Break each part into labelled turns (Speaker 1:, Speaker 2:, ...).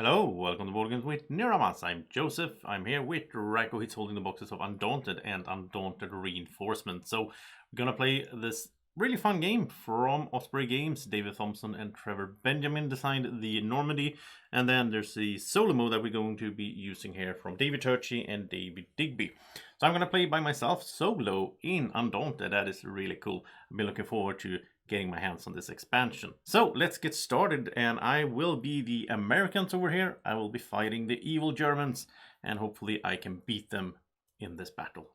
Speaker 1: Hello, welcome to Boardgames with Niramas. I'm Joseph. I'm here with Recon. He's holding the boxes of Undaunted and Undaunted Reinforcement. So we're gonna play this really fun game from Osprey Games. David Thompson and Trevor Benjamin designed the Normandy, and then there's the solo mode that we're going to be using here from David Turchi and David Digby. So I'm gonna play by myself solo in Undaunted. That is really cool. I've been looking forward to getting my hands on this expansion. So let's get started, and I will be the Americans over here. I will be fighting the evil Germans, and hopefully I can beat them in this battle.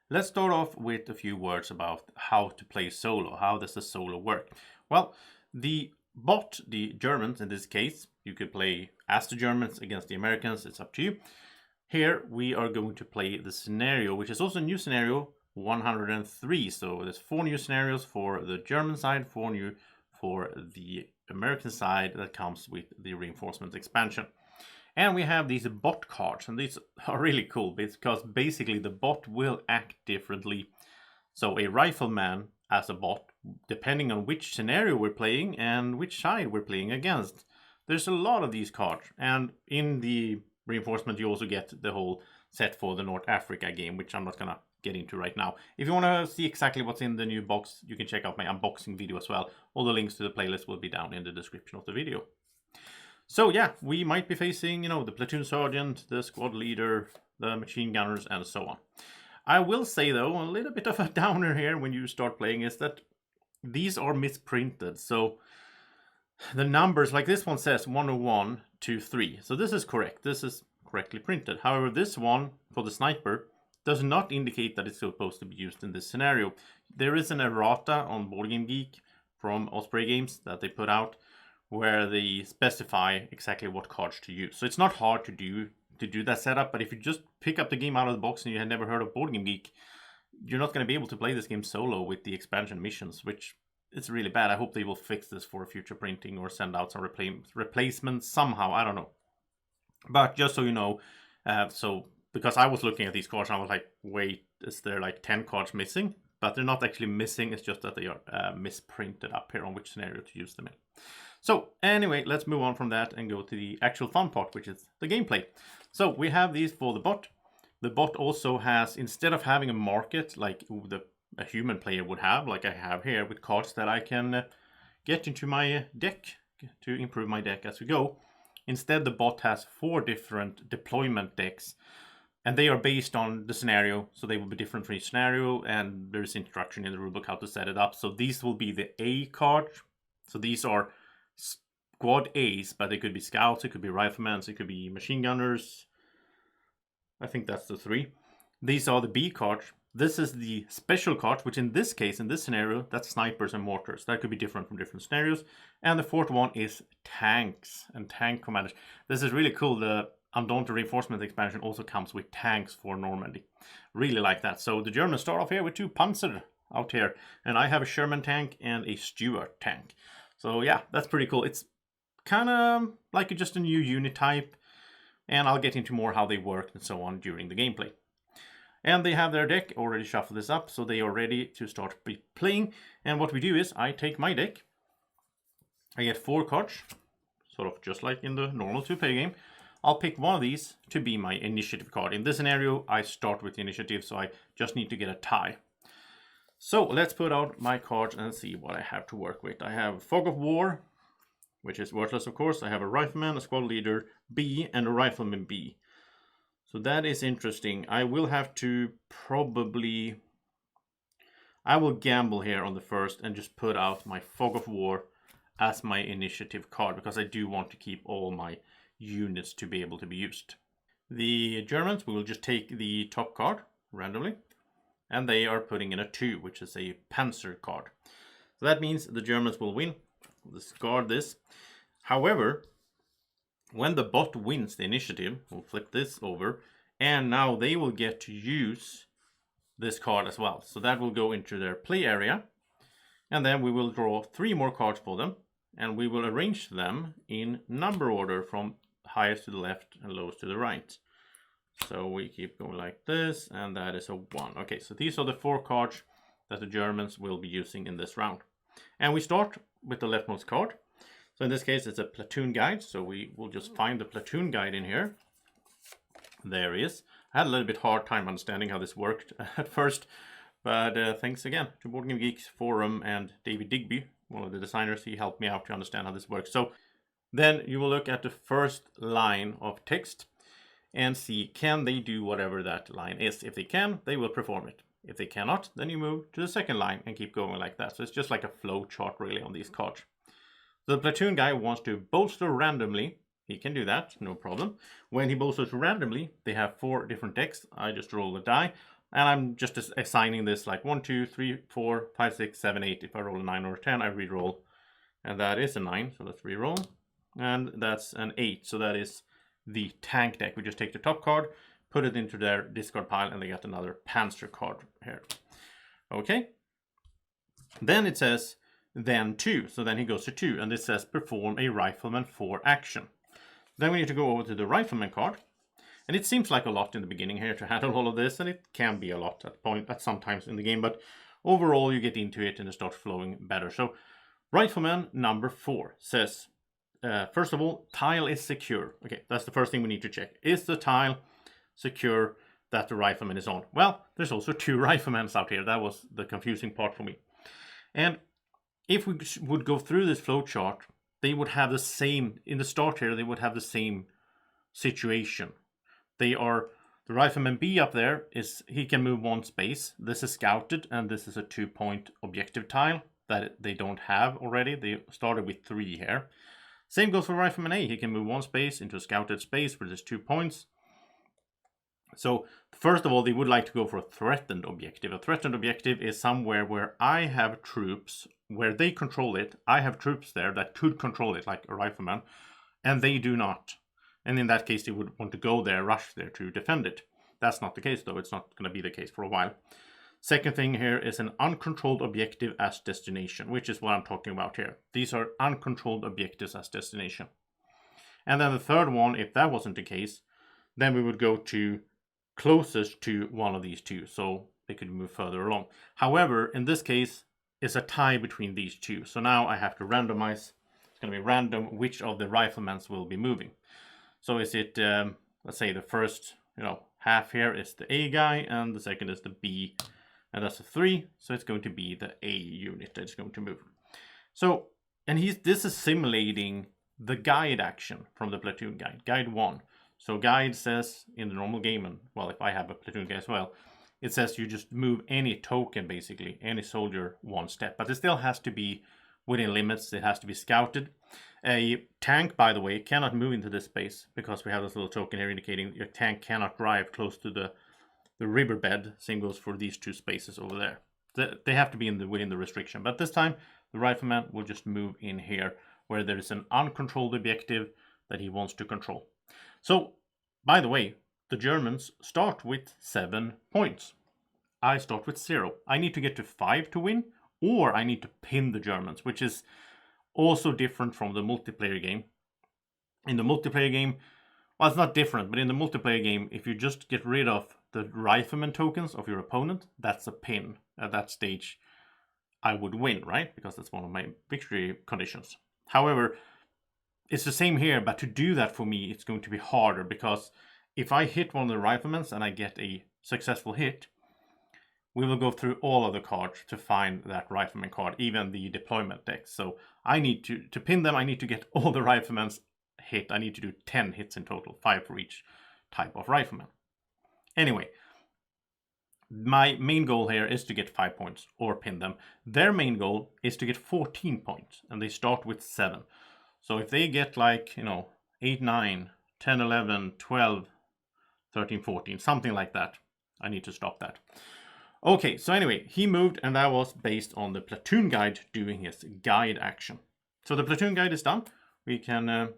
Speaker 1: Let's start off with a few words about how to play solo. How does the solo work? Well, the bot, the Germans in this case, you could play as the Germans against the Americans, it's up to you. Here we are going to play the scenario, which is also a new scenario, 103. So there's 4 new scenarios for the German side, 4 new for the American side that comes with the reinforcement expansion. And we have these bot cards, and these are really cool because basically the bot will act differently. So a rifleman as a bot, depending on which scenario we're playing and which side we're playing against. There's a lot of these cards, and in the reinforcement you also get the whole set for the North Africa game, which I'm not gonna get into right now. If you want to see exactly what's in the new box, you can check out my unboxing video as well. All the links to the playlist will be down in the description of the video. So yeah, we might be facing, the platoon sergeant, the squad leader, the machine gunners, and so on. I will say though, a little bit of a downer here when you start playing is that these are misprinted. So the numbers, like this one says 101, 2, 3. So this is correct. This is correctly printed. However, this one for the sniper does not indicate that it's supposed to be used in this scenario. There is an errata on Boardgame Geek from Osprey Games that they put out where they specify exactly what cards to use. So it's not hard to do that setup, but if you just pick up the game out of the box and you had never heard of Boardgame Geek, you're not going to be able to play this game solo with the expansion missions, which is really bad. I hope they will fix this for future printing or send out some replacements somehow. I don't know. But just so you know, because I was looking at these cards and I was like, wait, is there like 10 cards missing? But they're not actually missing, it's just that they are misprinted up here on which scenario to use them in. So anyway, let's move on from that and go to the actual fun part, which is the gameplay. So we have these for the bot. The bot also has, instead of having a market like a human player would have, like I have here with cards that I can get into my deck to improve my deck as we go. Instead, the bot has 4 different deployment decks, and they are based on the scenario, so they will be different for each scenario, and there's instruction in the rulebook how to set it up. So these will be the A card. So these are squad A's, but they could be scouts, it could be riflemen, it could be machine gunners. I think that's the 3. These are the B cards. This is the special card, which in this case, in this scenario, that's snipers and mortars. That could be different from different scenarios. And the 4th one is tanks and tank commanders. This is really cool. The Undaunted Reinforcement expansion also comes with tanks for Normandy. Really like that. So the Germans start off here with 2 Panzer out here. And I have a Sherman tank and a Stuart tank. So yeah, that's pretty cool. It's kind of like just a new unit type. And I'll get into more how they work and so on during the gameplay. And they have their deck, already shuffled this up, so they are ready to start playing. And what we do is, I take my deck, I get 4 cards, sort of just like in the normal 2-player game. I'll pick one of these to be my initiative card. In this scenario, I start with the initiative, so I just need to get a tie. So let's put out my cards and see what I have to work with. I have Fog of War, which is worthless of course. I have a rifleman, a squad leader B, and a rifleman B. So that is interesting. I will have to I will gamble here on the first and just put out my Fog of War as my initiative card, because I do want to keep all my units to be able to be used. The Germans, we will just take the top card randomly, and they are putting in a 2, which is a Panzer card. So that means the Germans will win. We'll discard this. However, when the bot wins the initiative, we'll flip this over, and now they will get to use this card as well. So that will go into their play area, and then we will draw 3 more cards for them, and we will arrange them in number order from highest to the left and lowest to the right. So we keep going like this, and that is a 1. Okay, so these are the 4 cards that the Germans will be using in this round. And we start with the leftmost card. So in this case, it's a platoon guide. So we will just find the platoon guide in here. There he is. I had a little bit hard time understanding how this worked at first, but thanks again to Boardgame Geeks Forum and David Digby, one of the designers. He helped me out to understand how this works. So then you will look at the first line of text and see, can they do whatever that line is? If they can, they will perform it. If they cannot, then you move to the second line and keep going like that. So it's just like a flow chart really on these cards. The platoon guy wants to bolster randomly. He can do that, no problem. When he bolsters randomly, they have 4 different decks. I just roll the die, and I'm just assigning this like 1, 2, 3, 4, 5, 6, 7, 8. If I roll a 9 or a 10, I re-roll. And that is a 9, so let's re-roll. And that's an 8, so that is the tank deck. We just take the top card, put it into their discard pile, and they get another Panzer card here. Okay. Then it says, then 2. So then he goes to 2, and this says perform a rifleman for action. Then we need to go over to the rifleman card. And it seems like a lot in the beginning here to handle all of this, and it can be a lot at sometimes in the game, but overall you get into it and it starts flowing better. So rifleman number 4 says, first of all, tile is secure. Okay, that's the first thing we need to check. Is the tile secure that the rifleman is on? Well, there's also 2 riflemen out here. That was the confusing part for me. And if we would go through this flow chart, they would have the same, in the start here, they would have the same situation. They are, the rifleman B up there, he can move 1 space. This is scouted, and this is a 2-point objective tile that they don't have already. They started with 3 here. Same goes for rifleman A. He can move 1 space into a scouted space where there's 2 points. So first of all, they would like to go for a threatened objective. A threatened objective is somewhere where I have troops, where they control it. I have troops there that could control it, like a rifleman, and they do not. And in that case, they would want to go there, rush there to defend it. That's not the case, though. It's not going to be the case for a while. Second thing here is an uncontrolled objective as destination, which is what I'm talking about here. These are uncontrolled objectives as destination. And then the third one, if that wasn't the case, then we would go to closest to one of these 2, so they could move further along. However, in this case, it's a tie between these 2. So now I have to randomize. It's going to be random which of the riflemen will be moving. So is it, let's say the first, half here is the A guy, and the second is the B, and that's a 3. So it's going to be the A unit that's going to move. So, and this is simulating the guide action from the platoon guide, guide 1. So guide says in the normal game, and well, if I have a platoon guide as well, it says you just move any token, basically, any soldier 1 step. But it still has to be within limits. It has to be scouted. A tank, by the way, cannot move into this space because we have this little token here indicating your tank cannot drive close to the riverbed. Same goes for these 2 spaces over there. They have to be within the restriction. But this time, the rifleman will just move in here where there is an uncontrolled objective that he wants to control. So, by the way, the Germans start with 7 points. I start with 0. I need to get to 5 to win, or I need to pin the Germans, which is also different from the multiplayer game. In the multiplayer game, well, it's not different, but in the multiplayer game, if you just get rid of the rifleman tokens of your opponent, that's a pin. At that stage, I would win, right? Because that's one of my victory conditions. However, it's the same here, but to do that for me, it's going to be harder, because if I hit one of the riflemen and I get a successful hit, we will go through all of the cards to find that rifleman card, even the deployment decks. So I need to pin them, I need to get all the riflemen hit. I need to do 10 hits in total, 5 for each type of rifleman. Anyway, my main goal here is to get 5 points or pin them. Their main goal is to get 14 points, and they start with 7. So if they get 8, 9, 10, 11, 12, 13, 14, something like that, I need to stop that. Okay, so anyway, he moved, and that was based on the platoon guide doing his guide action. So the platoon guide is done. We can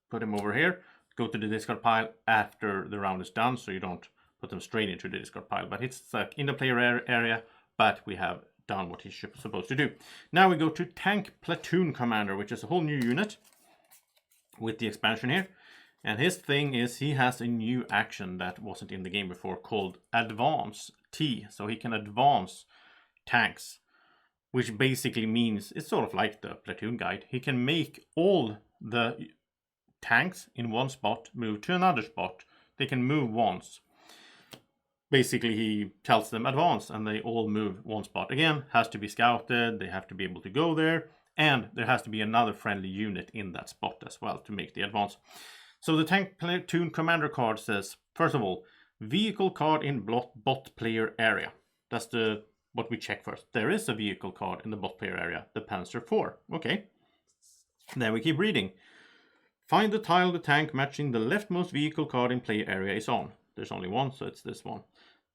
Speaker 1: put him over here, go to the discard pile after the round is done, so you don't put them straight into the discard pile. But it's in the player area, but we have done what he's supposed to do. Now we go to Tank Platoon Commander, which is a whole new unit with the expansion here. And his thing is he has a new action that wasn't in the game before called Advance T. So he can advance tanks which basically means it's sort of like the platoon guide. He can make all the tanks in one spot move to another spot. They can move once. Basically, he tells them advance, and they all move one spot. Again, has to be scouted, they have to be able to go there, and there has to be another friendly unit in that spot as well to make the advance. So the tank platoon commander card says, first of all, vehicle card in bot player area. That's what we check first. There is a vehicle card in the bot player area, the Panzer IV. Okay. Then we keep reading. Find the tile the tank matching the leftmost vehicle card in player area is on. There's only one, so it's this one.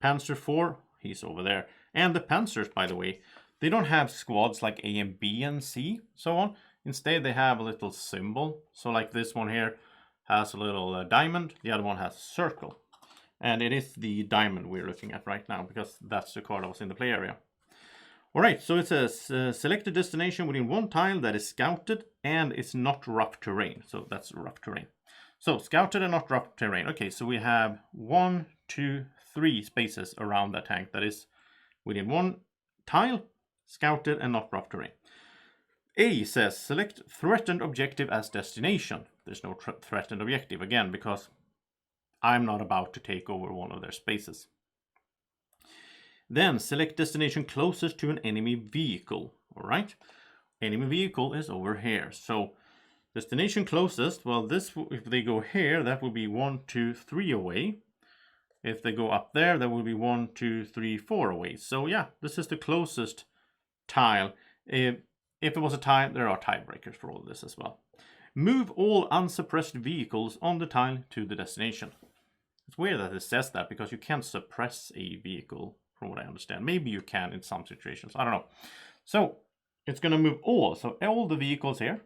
Speaker 1: Panzer IV, he's over there. And the Panzers, by the way, they don't have squads like A and B and C, so on. Instead, they have a little symbol. So like this one here has a little diamond. The other one has a circle. And it is the diamond we're looking at right now, because that's the card that was in the play area. Alright, so it says select a destination within one tile that is scouted and is not rough terrain. So that's rough terrain. So scouted and not rough terrain. Okay, so we have 1, 2, 3 spaces around that tank that is within one tile, scouted and not rough terrain. A says select threatened objective as destination. There's no threatened objective, again, because I'm not about to take over one of their spaces. Then select destination closest to an enemy vehicle. Alright, enemy vehicle is over here. So destination closest, well, this, if they go here, that will be 1, 2, 3 away. If they go up there, that will be 1, 2, 3, 4 away. So yeah, this is the closest tile. If it was a tie, there are tiebreakers for all of this as well. Move all unsuppressed vehicles on the tile to the destination. It's weird that it says that, because you can't suppress a vehicle, from what I understand. Maybe you can in some situations, I don't know. So it's going to move all. So all the vehicles here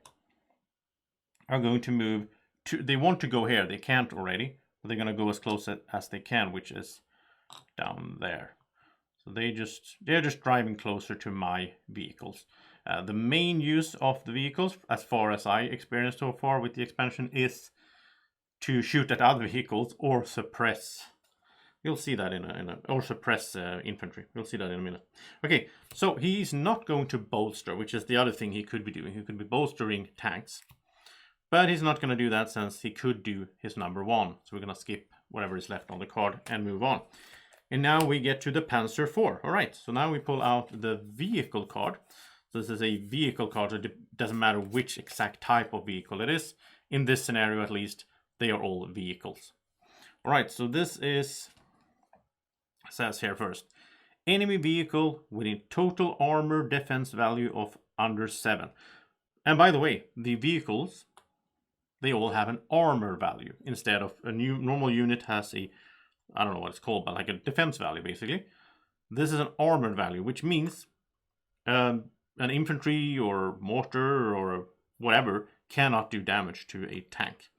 Speaker 1: are going to move to, they want to go here. They can't already, but they're going to go as close as they can, which is down there. So they're just driving closer to my vehicles. The main use of the vehicles, as far as I experienced so far with the expansion, is to shoot at other vehicles or suppress. You'll see that or suppress infantry. You'll see that in a minute. Okay, so he's not going to bolster, which is the other thing he could be doing. He could be bolstering tanks, but he's not going to do that, since he could do his number 1. So we're going to skip whatever is left on the card and move on. And now we get to the Panzer IV. All right, so now we pull out the vehicle card. So this is a vehicle card, so it doesn't matter which exact type of vehicle it is. In this scenario, at least, they are all vehicles. All right, so this is, says here first, enemy vehicle within total armor defense value of under 7. And by the way, the vehicles, they all have an armor value instead of a new normal unit has a, I don't know what it's called, but like a defense value basically. This is an armor value, which means an infantry or mortar or whatever cannot do damage to a tank.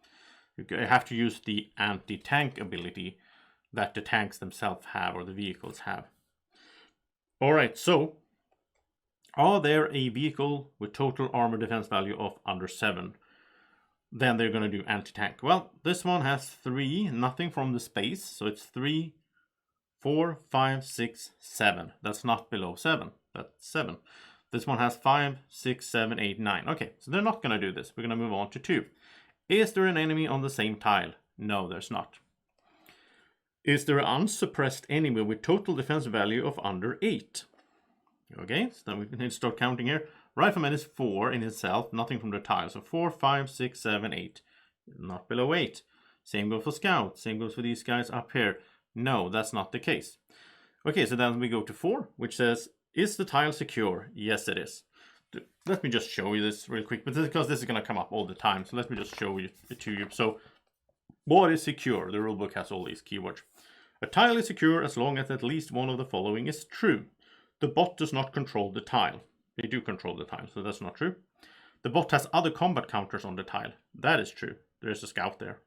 Speaker 1: You have to use the anti-tank ability that the tanks themselves have, or the vehicles have. Alright, so are there a vehicle with total armor defense value of under 7? Then they're going to do anti-tank. Well, this one has 3, nothing from the space, so it's 3, 4, 5, 6, 7. That's not below 7, that's 7. This one has 5, 6, 7, 8, 9. Okay, so they're not going to do this. We're going to move on to 2. Is there an enemy on the same tile? No, there's not. Is there an unsuppressed enemy with total defense value of under 8? Okay, so then we need to start counting here. Rifleman is 4 in itself, nothing from the tile. So 4, 5, 6, 7, 8. Not below 8. Same goes for Scout. Same goes for these guys up here. No, that's not the case. Okay, so then we go to 4, which says, is the tile secure? Yes, it is. Let me just show you this real quick, but because this is going to come up all the time, so let me just show it to you. So, what is secure? The rulebook has all these keywords. A tile is secure as long as at least one of the following is true. The bot does not control the tile. They do control the tile, so that's not true. The bot has other combat counters on the tile. That is true. There's a scout there.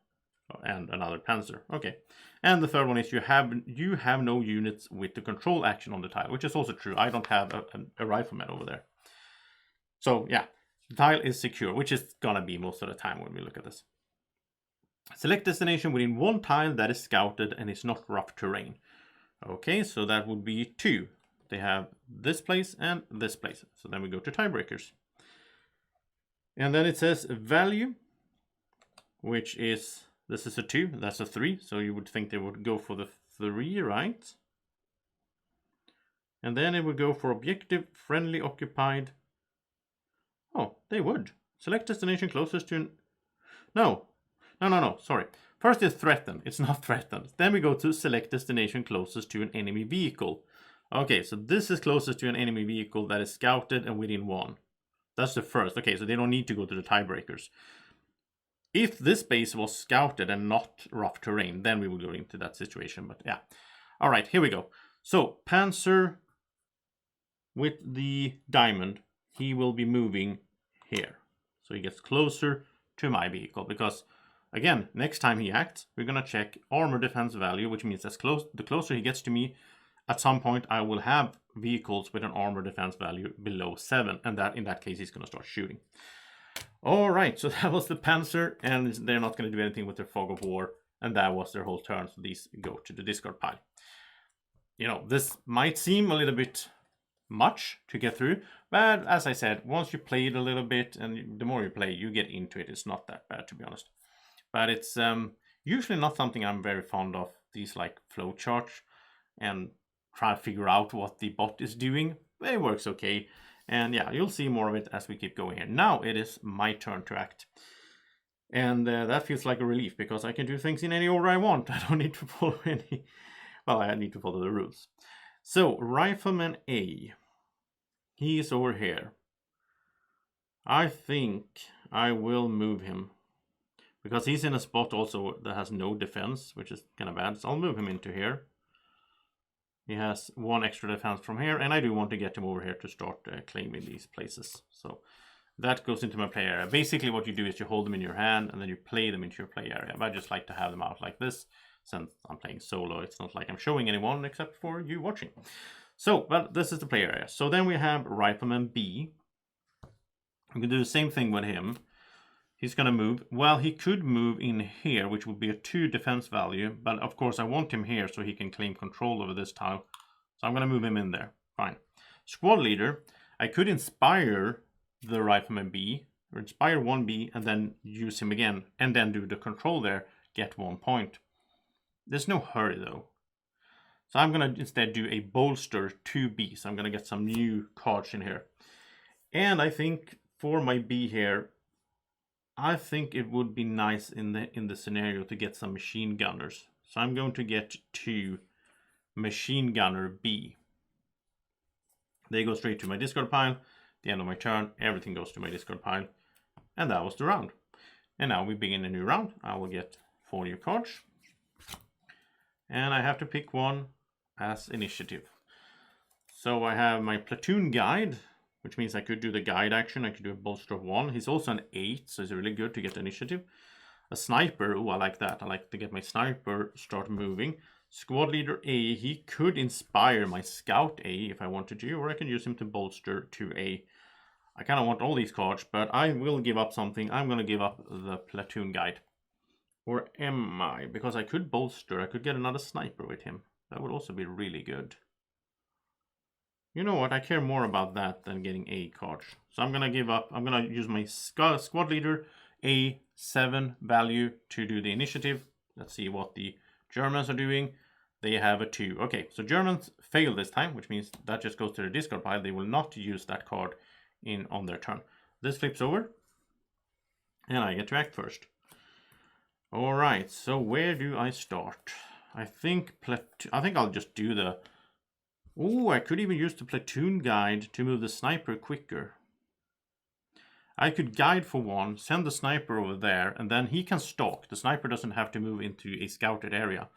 Speaker 1: And another panzer. Okay. And the third one is you have no units with the control action on the tile, which is also true. I don't have a rifleman over there. So yeah, the tile is secure, which is gonna be most of the time when we look at this. Select destination within one tile that is scouted and is not rough terrain. Okay, so that would be 2. they have this place and this place. So then we go to tiebreakers. And then it says value, which is, this is a 2, that's a 3. So you would think they would go for the 3, right? And then it would go for objective, friendly, occupied. Oh, they would. Select destination closest to... No, sorry. First is threatened. It's not threatened. Then we go to select destination closest to an enemy vehicle. Okay, so this is closest to an enemy vehicle that is scouted and within 1. That's the first. Okay, so they don't need to go to the tiebreakers. If this base was scouted and not rough terrain, then we will go into that situation. But yeah. All right, here we go. So Panzer with the diamond, he will be moving here. So he gets closer to my vehicle because, again, next time he acts, we're going to check armor defense value, which means the closer he gets to me, at some point I will have vehicles with an armor defense value below 7, and that in that case he's going to start shooting. All right, so that was the Panzer, and they're not going to do anything with their fog of war, and that was their whole turn, so these go to the discard pile. You know, this might seem a little bit much to get through, but as I said, once you play it a little bit, and the more you play, you get into it. It's not that bad, to be honest. But it's usually not something I'm very fond of, these like flowcharts, and try to figure out what the bot is doing. It works okay. And yeah, you'll see more of it as we keep going here. Now it is my turn to act. And that feels like a relief, because I can do things in any order I want. I don't need to follow any... Well, I need to follow the rules. So, Rifleman A. He is over here. I think I will move him, because he's in a spot also that has no defense, which is kind of bad. So I'll move him into here. He has 1 extra defense from here, and I do want to get him over here to start claiming these places. So that goes into my play area. Basically what you do is you hold them in your hand, and then you play them into your play area. But I just like to have them out like this, since I'm playing solo. It's not like I'm showing anyone except for you watching. So, but this is the play area. So then we have Rifleman B. I'm going to do the same thing with him. He's going to move. Well, he could move in here, which would be a 2 defense value. But of course, I want him here so he can claim control over this tile. So I'm going to move him in there. Fine. Squad leader. I could inspire the Rifleman B, or inspire 1B, and then use him again, and then do the control there, get 1 point. There's no hurry though. So I'm going to instead do a bolster 2B. So I'm going to get some new cards in here. And I think for my B here, I think it would be nice in the scenario to get some machine gunners. So I'm going to get 2 machine gunner B. They go straight to my discard pile. The end of my turn, everything goes to my discard pile. And that was the round. And now we begin a new round. I will get 4 new cards. And I have to pick one as initiative. So I have my platoon guide, which means I could do the guide action. I could do a bolster of 1. He's also an 8, so it's really good to get initiative. A sniper, oh, I like that. I like to get my sniper start moving. Squad leader A, he could inspire my scout A if I wanted to, or I can use him to bolster 2A. I kind of want all these cards, but I will give up something. I'm going to give up the platoon guide. Or am I? Because I could bolster. I could get another sniper with him. That would also be really good. You know what? I care more about that than getting A cards. So I'm going to give up. I'm going to use my squad leader A7 value to do the initiative. Let's see what the Germans are doing. They have a 2. Okay, so Germans fail this time, which means that just goes to the discard pile. They will not use that card on their turn. This flips over, and I get to act first. All right, so where do I start? I think I'll just do the... Oh, I could even use the platoon guide to move the sniper quicker. I could guide for 1, send the sniper over there, and then he can stalk. The sniper doesn't have to move into a scouted area.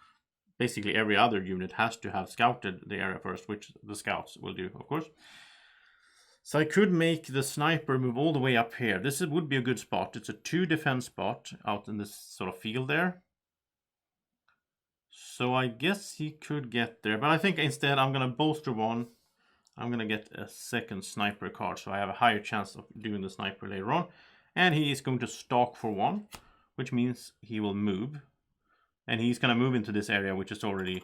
Speaker 1: Basically, every other unit has to have scouted the area first, which the scouts will do, of course. So I could make the sniper move all the way up here. This would be a good spot. It's a 2 defense spot out in this sort of field there. So I guess he could get there. But I think instead I'm going to bolster 1. I'm going to get a second sniper card. So I have a higher chance of doing the sniper later on. And he is going to stalk for 1. Which means he will move. And he's going to move into this area which is already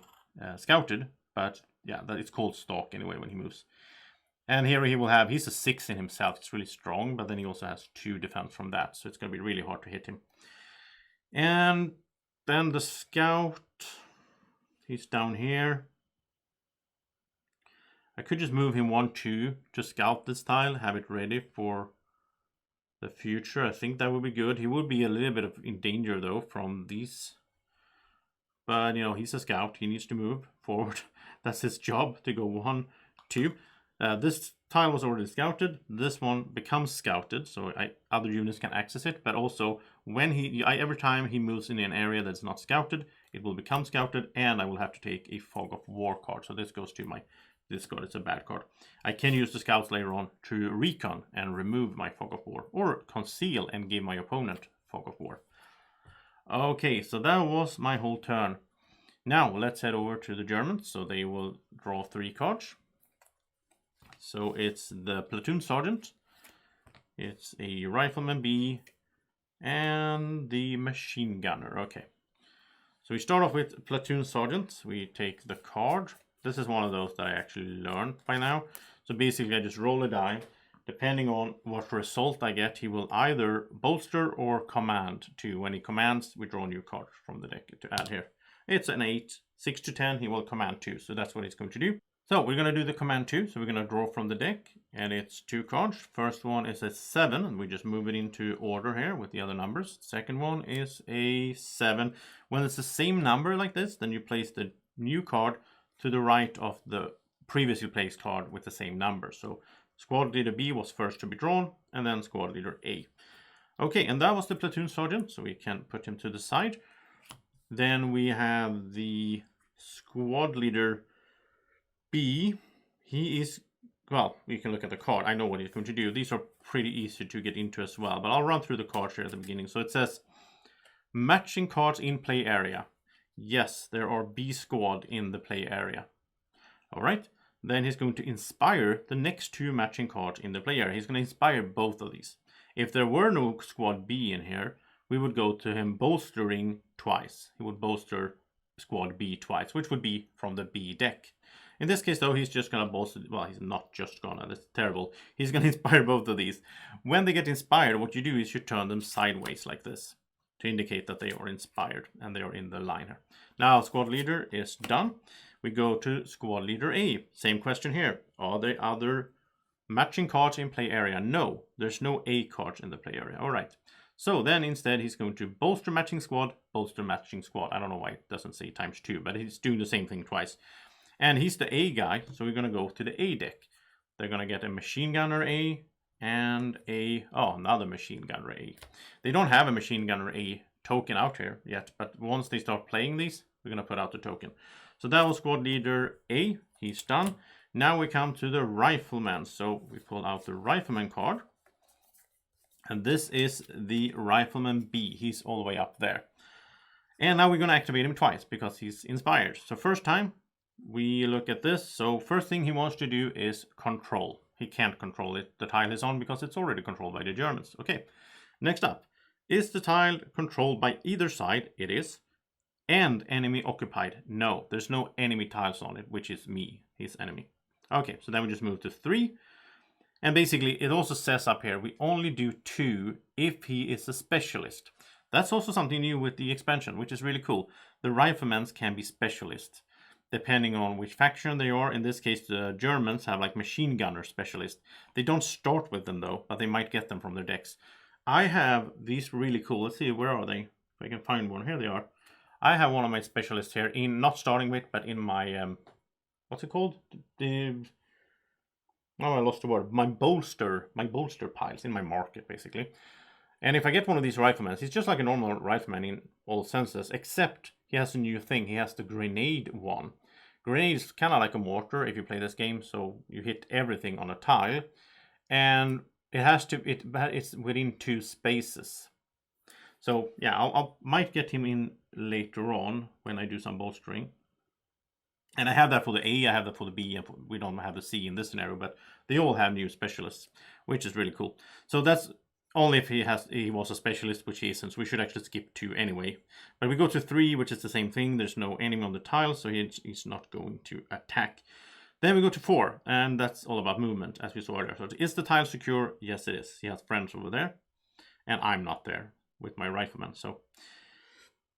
Speaker 1: scouted. But yeah, that it's called stalk anyway when he moves. And here he will have, he's a 6 in himself, it's really strong, but then he also has 2 defense from that, so it's going to be really hard to hit him. And then the scout, he's down here. I could just move him 1-2 to scout this tile, have it ready for the future. I think that would be good. He would be a little bit in danger though from these. But, you know, he's a scout. He needs to move forward. That's his job, to go 1-2. This tile was already scouted. This one becomes scouted, so other units can access it. But also, when every time he moves in an area that's not scouted, it will become scouted, and I will have to take a Fog of War card. So this goes to my discard. It's a bad card. I can use the scouts later on to recon and remove my Fog of War, or conceal and give my opponent Fog of War. Okay, so that was my whole turn. Now let's head over to the Germans. So they will draw 3 cards. So it's the platoon sergeant, it's a rifleman B, and the machine gunner. Okay, so we start off with platoon sergeant. We take the card. This is one of those that I actually learned by now. So basically I just roll a die. Depending on what result I get, he will either bolster or command 2. When he commands, we draw a new card from the deck to add here. It's an 8, 6 to 10, he will command 2. So that's what he's going to do. So we're going to do the command 2. So we're going to draw from the deck, and it's 2 cards. First one is a 7, and we just move it into order here with the other numbers. Second one is a 7. When it's the same number like this, then you place the new card to the right of the previously placed card with the same number. So squad leader B was first to be drawn, and then squad leader A. Okay, and that was the platoon sergeant, so we can put him to the side. Then we have the squad leader B. He is, well, you can look at the card. I know what he's going to do. These are pretty easy to get into as well, but I'll run through the cards here at the beginning. So it says matching cards in play area. Yes, there are B squad in the play area. All right. Then he's going to inspire the next 2 matching cards in the play area. He's going to inspire both of these. If there were no squad B in here, we would go to him bolstering twice. He would bolster squad B twice, which would be from the B deck. In this case, though, he's just going to bolster, well, he's not just going to, that's terrible. He's going to inspire both of these. When they get inspired, what you do is you turn them sideways like this to indicate that they are inspired and they are in the line here. Now, squad leader is done. We go to squad leader A. Same question here. Are there other matching cards in play area? No, there's no A cards in the play area. All right. So then instead he's going to bolster matching squad, bolster matching squad. I don't know why it doesn't say ×2, but he's doing the same thing twice. And he's the A guy, so we're going to go to the A deck. They're going to get a machine gunner A and another machine gunner A. They don't have a machine gunner A token out here yet, but once they start playing these, we're going to put out the token. So that was squad leader A. He's done. Now we come to the rifleman. So we pull out the rifleman card. And this is the rifleman B. He's all the way up there. And now we're going to activate him twice because he's inspired. So first time we look at this. So first thing he wants to do is control. He can't control it. The tile is on because it's already controlled by the Germans. Okay. Next up. Is the tile controlled by either side? It is. And enemy occupied? No, there's no enemy tiles on it, which is me, his enemy. Okay, so then we just move to 3. And basically, it also says up here, we only do 2 if he is a specialist. That's also something new with the expansion, which is really cool. The riflemen can be specialists, depending on which faction they are. In this case, the Germans have like machine gunner specialists. They don't start with them though, but they might get them from their decks. I have these really cool, let's see, where are they? If I can find one, here they are. I have one of my specialists here, in not starting with, but in my, what's it called? I lost the word. My bolster piles in my market, basically. And if I get one of these riflemen, he's just like a normal rifleman in all senses, except he has a new thing. He has the grenade one. Grenade is kind of like a mortar if you play this game, so you hit everything on a tile, and it has to. It's within 2 spaces. So yeah, I might get him in later on when I do some bolstering. And I have that for the A, I have that for the B, and we don't have the C in this scenario, but they all have new specialists, which is really cool. So that's Only if he was a specialist, which he isn't, so we should actually skip 2 anyway. But we go to 3, which is the same thing. There's no enemy on the tile, so he's not going to attack. Then we go to 4, and that's all about movement, as we saw earlier. So is the tile secure? Yes, it is. He has friends over there, and I'm not there with my rifleman. So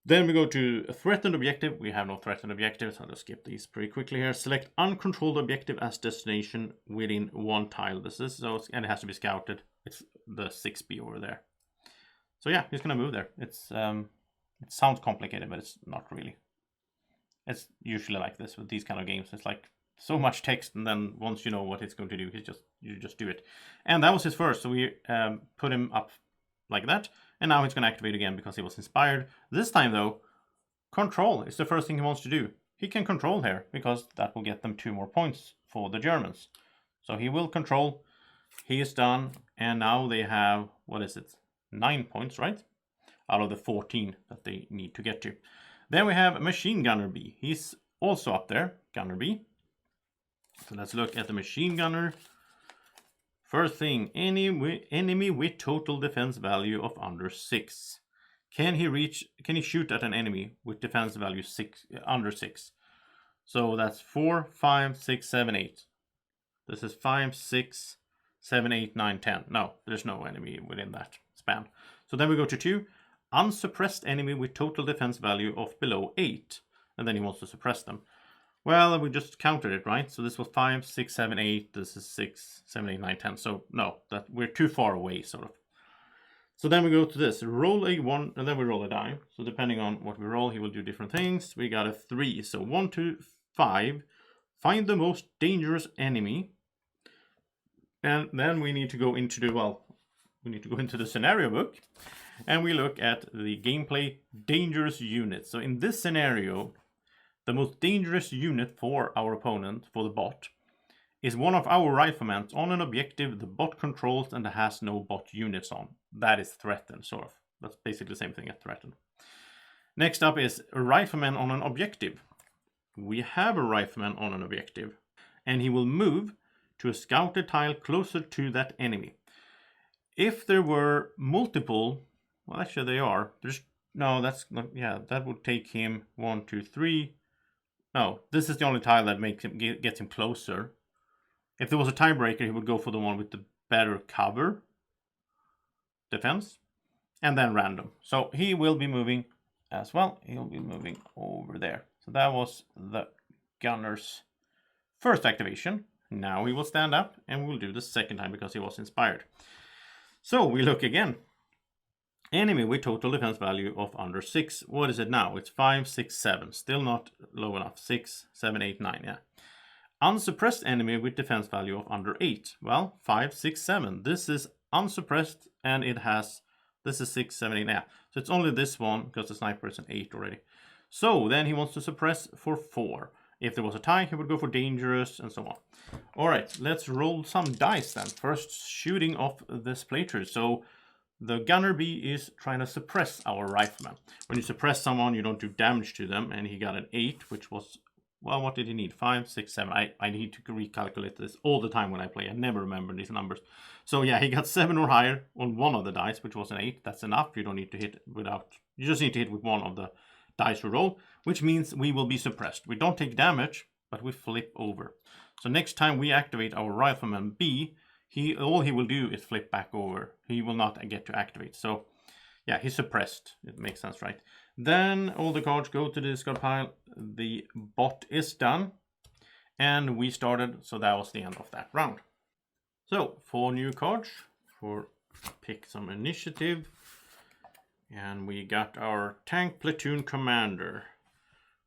Speaker 1: then we go to a threatened objective. We have no threatened objectives. I'll just skip these pretty quickly here. Select uncontrolled objective as destination within 1 tile. This is so, and it has to be scouted. It's the 6B over there. So yeah, he's gonna move there. It's it sounds complicated, but it's not really. It's usually like this with these kind of games. It's like so much text, and then once you know what it's going to do, you just do it. And that was his first, so we put him up like that, and now he's going to activate again because he was inspired. This time though, control is the first thing he wants to do. He can control here because that will get them 2 more points for the Germans. So he will control. He is done, and now they have, what is it, 9 points, right? Out of the 14 that they need to get to. Then we have Machine Gunner B. He's also up there, Gunner B. So let's look at the Machine Gunner. First thing, enemy with total defense value of under 6. Can he shoot at an enemy with defense value under 6? So that's 4, 5, 6, 7, 8. This is 5, 6, 7, 8, 9, 10. No, there's no enemy within that span. So then we go to 2. Unsuppressed enemy with total defense value of below 8. And then he wants to suppress them. Well, we just counted it, right? So this was 5, 6, 7, 8. This is 6, 7, 8, 9, 10. So no, that we're too far away, sort of. So then we go to this. Roll a 1, and then we roll a die. So depending on what we roll, he will do different things. We got a 3. So 1, 2, 5. Find the most dangerous enemy. And then we need to go into the scenario book. And we look at the gameplay dangerous units. So in this scenario, the most dangerous unit for our opponent, for the bot, is one of our riflemen on an objective the bot controls and has no bot units on. That is threatened, sort of. That's basically the same thing as threatened. Next up is a rifleman on an objective. We have a rifleman on an objective, and he will move to a scouted tile closer to that enemy. If there were multiple, well, actually they are. No, that's not, yeah, that would take him 1, 2, 3. No, this is the only tile that makes him gets him closer. If there was a tiebreaker, he would go for the one with the better cover defense, and then random. So he will be moving as well. He'll be moving over there. So that was the gunner's first activation. Now he will stand up, and we'll do the second time because he was inspired. So we look again. Enemy with total defense value of under 6. What is it now? It's 5, 6, 7. Still not low enough. 6, 7, 8, 9. Yeah. Unsuppressed enemy with defense value of under 8. Well, 5, 6, 7. This is unsuppressed, and it has... This is 6, 7, 8. Yeah. So it's only this one because the sniper is an 8 already. So then he wants to suppress for 4. If there was a tie, he would go for dangerous and so on. All right, let's roll some dice then. First, shooting off this playthrough. So the Gunner B is trying to suppress our rifleman. When you suppress someone, you don't do damage to them, and he got an 8, which was, well, what did he need? 5, 6, 7. I need to recalculate this all the time when I play. I never remember these numbers. So yeah, he got 7 or higher on one of the dice, which was an 8. That's enough. You don't need to hit without, you just need to hit with one of the dice you roll, which means we will be suppressed. We don't take damage, but we flip over. So next time we activate our rifleman B, all he will do is flip back over. He will not get to activate. So yeah, he's suppressed. It makes sense, right? Then all the cards go to the discard pile. The bot is done. And we started, so that was the end of that round. So 4 new cards for pick some initiative. And we got our tank platoon commander,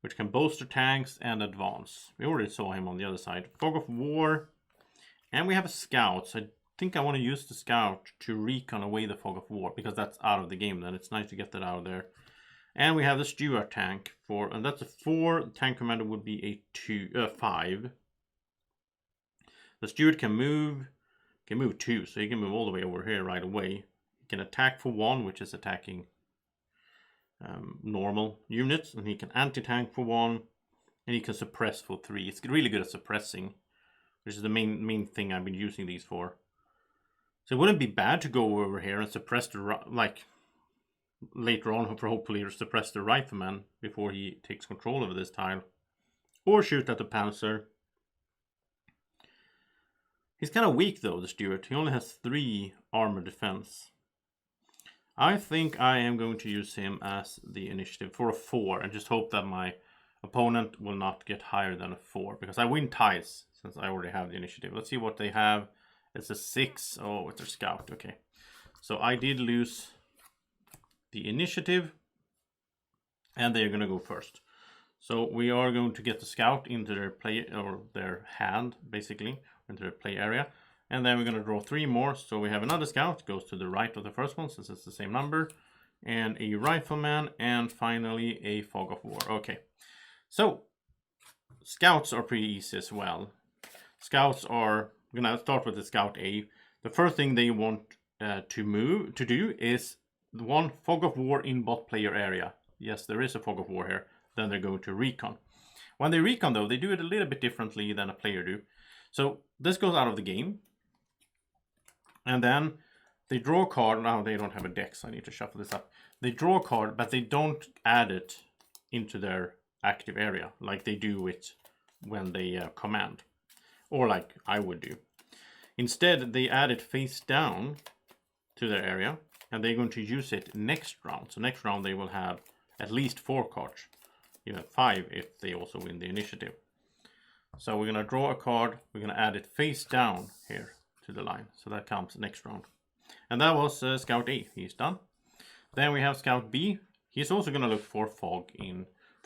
Speaker 1: which can bolster tanks and advance. We already saw him on the other side. Fog of War. And we have a scout. So I think I want to use the scout to recon away the Fog of War, because that's out of the game then. It's nice to get that out of there. And we have the Stuart tank and that's a 4. The tank commander would be a 5. The Stuart can move 2, so he can move all the way over here right away. He can attack for 1, which is attacking normal units, and he can anti-tank for 1, and he can suppress for 3. It's really good at suppressing, which is the main thing I've been using these for. So it wouldn't be bad to go over here and suppress the, like, later on, hopefully suppress the rifleman before he takes control over this tile. Or shoot at the panzer. He's kind of weak though, the Stuart. He only has 3 armor defense. I think I am going to use him as the initiative for a 4 and just hope that my opponent will not get higher than a 4, because I win ties since I already have the initiative. Let's see what they have. It's a 6. Oh, it's a scout. Okay. So I did lose the initiative and they're going to go first. So we are going to get the scout into their play, or their hand, basically, into their play area. And then we're going to draw 3 more. So we have another scout, goes to the right of the first one, since it's the same number. And a rifleman, and finally a fog of war. Okay. So, scouts are pretty easy as well. Scouts are, we're going to start with the scout A. The first thing they want to do is the one fog of war in bot player area. Yes, there is a fog of war here. Then they're going to recon. When they recon though, they do it a little bit differently than a player do. So this goes out of the game. And then they draw a card. Now they don't have a deck, so I need to shuffle this up. They draw a card, but they don't add it into their active area like they do it when they command. Or like I would do. Instead, they add it face down to their area. And they're going to use it next round. So next round they will have at least 4 cards. Even 5 if they also win the initiative. So we're going to draw a card. We're going to add it face down here to the line. So that comes next round. And that was Scout A. He's done. Then we have Scout B. He's also going to look for fog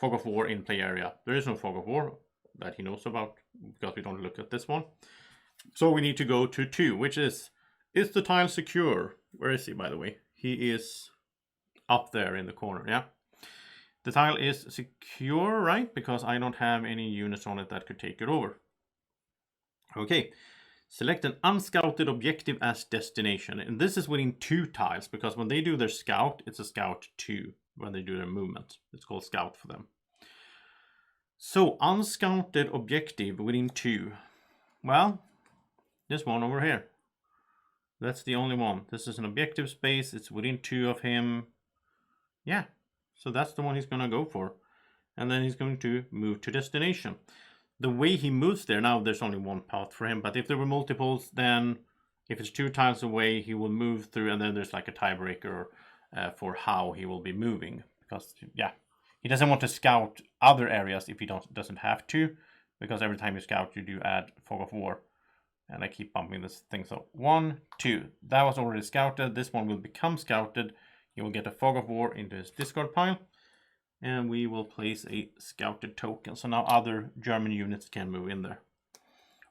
Speaker 1: of war in play area. There is no fog of war that he knows about because we don't look at this one. So we need to go to 2, which is the tile secure? Where is he, by the way? He is up there in the corner, yeah? The tile is secure, right? Because I don't have any units on it that could take it over. Okay. Select an unscouted objective as destination. And this is within 2 tiles, because when they do their scout, it's a scout 2 when they do their movement. It's called scout for them. So, unscouted objective within 2. Well, this one over here. That's the only one. This is an objective space. It's within 2 of him. Yeah. So that's the one he's going to go for. And then he's going to move to destination. The way he moves there, now there's only 1 path for him. But if there were multiples, then if it's 2 tiles away, he will move through. And then there's like a tiebreaker for how he will be moving. Because, yeah, he doesn't want to scout other areas if he doesn't have to. Because every time you scout, you do add fog of war. And I keep bumping this thing. So 1, 2. That was already scouted. This one will become scouted. He will get a fog of war into his discard pile. And we will place a scouted token. So now other German units can move in there.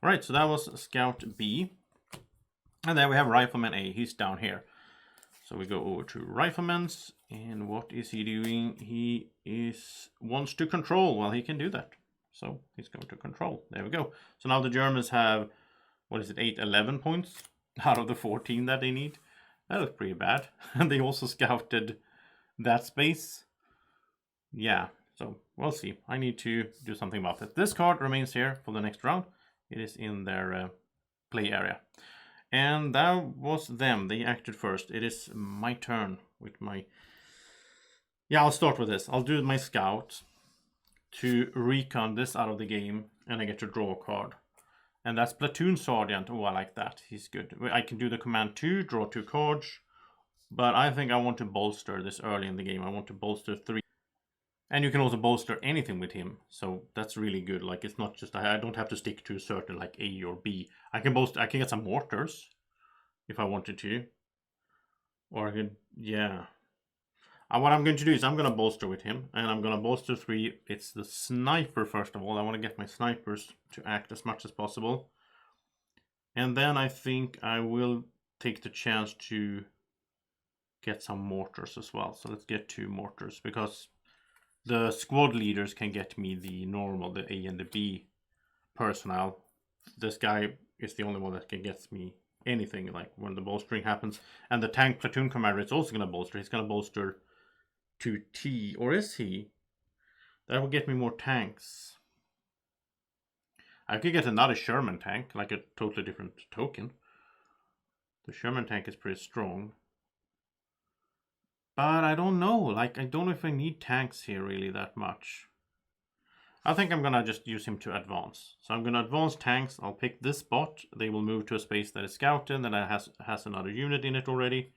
Speaker 1: Alright, so that was Scout B. And then we have Rifleman A. He's down here. So we go over to Rifleman's. And what is he doing? He wants to control. Well, he can do that. So he's going to control. There we go. So now the Germans have, what is it, 11 points out of the 14 that they need. That looks pretty bad. And they also scouted that space. Yeah, so we'll see. I need to do something about it. This card remains here for the next round. It is in their play area. And that was them. They acted first. It is my turn with my... Yeah, I'll start with this. I'll do my scout to recon this out of the game. And I get to draw a card. And that's Platoon Sergeant. Oh, I like that. He's good. I can do the command 2, draw 2 cards. But I think I want to bolster this early in the game. I want to bolster 3. And you can also bolster anything with him. So that's really good. Like, it's not just, I don't have to stick to a certain, like, A or B. I can get some mortars if I wanted to. Or I could, yeah. What I'm going to do is I'm going to bolster with him. And I'm going to bolster 3. It's the sniper, first of all. I want to get my snipers to act as much as possible. And then I think I will take the chance to get some mortars as well. So let's get 2 mortars. Because the squad leaders can get me the normal, the A and the B personnel. This guy is the only one that can get me anything, like when the bolstering happens. And the tank platoon commander is also going to bolster. He's going to bolster to T, or is he? That will get me more tanks. I could get another Sherman tank, like a totally different token. The Sherman tank is pretty strong. But I don't know. Like, I don't know if I need tanks here really that much. I think I'm gonna just use him to advance. So I'm gonna advance tanks. I'll pick this spot. They will move to a space that is scouted and that has another unit in it already,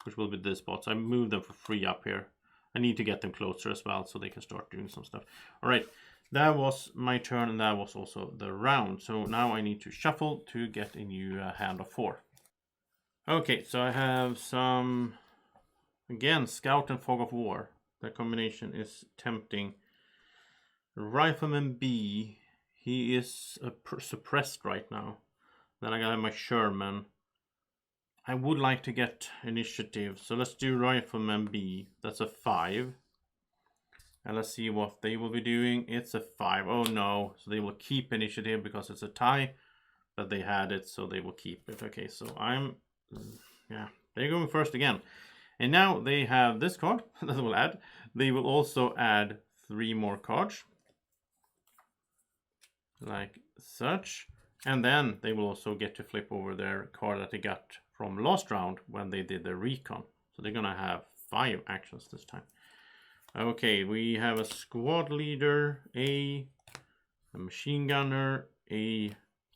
Speaker 1: which will be this spot. So I move them for free up here. I need to get them closer as well so they can start doing some stuff. All right, that was my turn and that was also the round. So now I need to shuffle to get a new hand of 4. Okay, so I have some, again, Scout and Fog of War. That combination is tempting. Rifleman B, he is suppressed right now. Then I got my Sherman. I would like to get initiative, so let's do Rifleman B. That's a 5. And let's see what they will be doing. It's a 5. Oh no, so they will keep initiative because it's a tie. But they had it, so they will keep it. Okay, so they're going first again. And now they have this card that will add. They will also add 3 more cards. Like such. And then they will also get to flip over their card that they got from last round when they did the Recon. So they're gonna have 5 actions this time. Okay, we have a squad leader, a machine gunner, a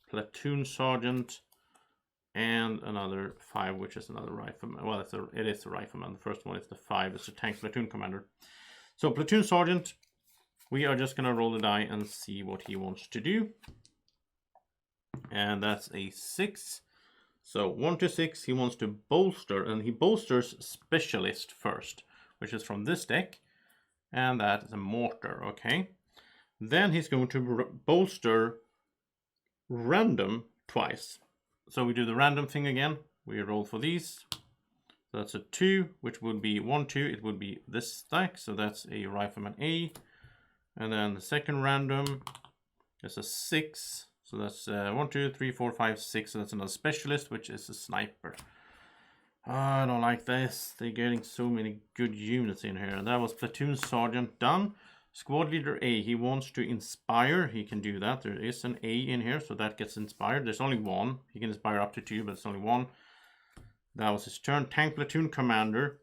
Speaker 1: platoon sergeant, and another 5, which is another rifleman. Well, it is a rifleman. The first one is the 5, it's a tank platoon commander. So platoon sergeant, we are just gonna roll the die and see what he wants to do. And that's a 6. So 1 to 6, he wants to bolster, and he bolsters specialist first, which is from this deck, and that is a mortar. Okay, then he's going to bolster random twice. So we do the random thing again. We roll for these. So that's a 2, which would be 1, 2. It would be this stack. So that's a rifleman A. And then the second random is a 6. So that's 1, 2, 3, 4, 5, 6. So that's another specialist, which is a sniper. Oh, I don't like this. They're getting so many good units in here. And that was platoon sergeant done. Squad leader A, he wants to inspire. He can do that. There is an A in here, so that gets inspired. There's only 1. He can inspire up to 2, but it's only 1. That was his turn. Tank platoon commander.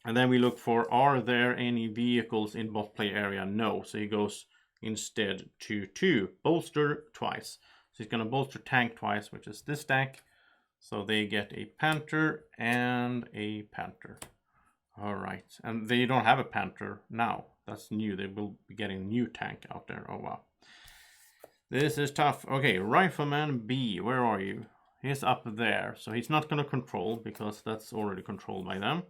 Speaker 1: And then we look for, are there any vehicles in bot play area? No. So he goes instead to 2. Bolster twice. So he's going to bolster tank twice, which is this stack. So they get a Panther and a Panther. All right. And they don't have a Panther now. That's new. They will be getting a new tank out there. Oh, wow. This is tough. Okay, Rifleman B, where are you? He's up there. So he's not going to control because that's already controlled by them.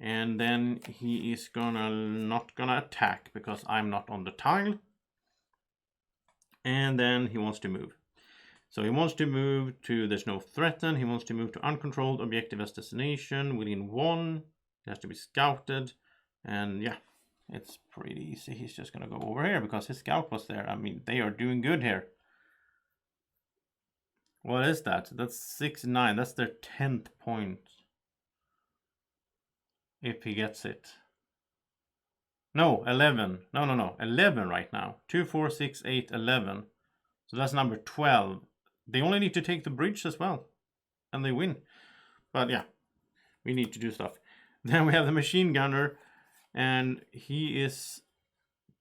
Speaker 1: And then he is not gonna attack because I'm not on the tile. And then he wants to move. So he wants to move to, there's no threaten. He wants to move to uncontrolled objective as destination within 1. It has to be scouted. And yeah, it's pretty easy. He's just gonna go over here because his scout was there. I mean, they are doing good here. What is that? That's 6, 9. That's their 10th point. If he gets it. No, 11. No. 11 right now. 2, 4, 6, 8, 11. So that's number 12. They only need to take the bridge as well. And they win. But yeah, we need to do stuff. Then we have the machine gunner. And he is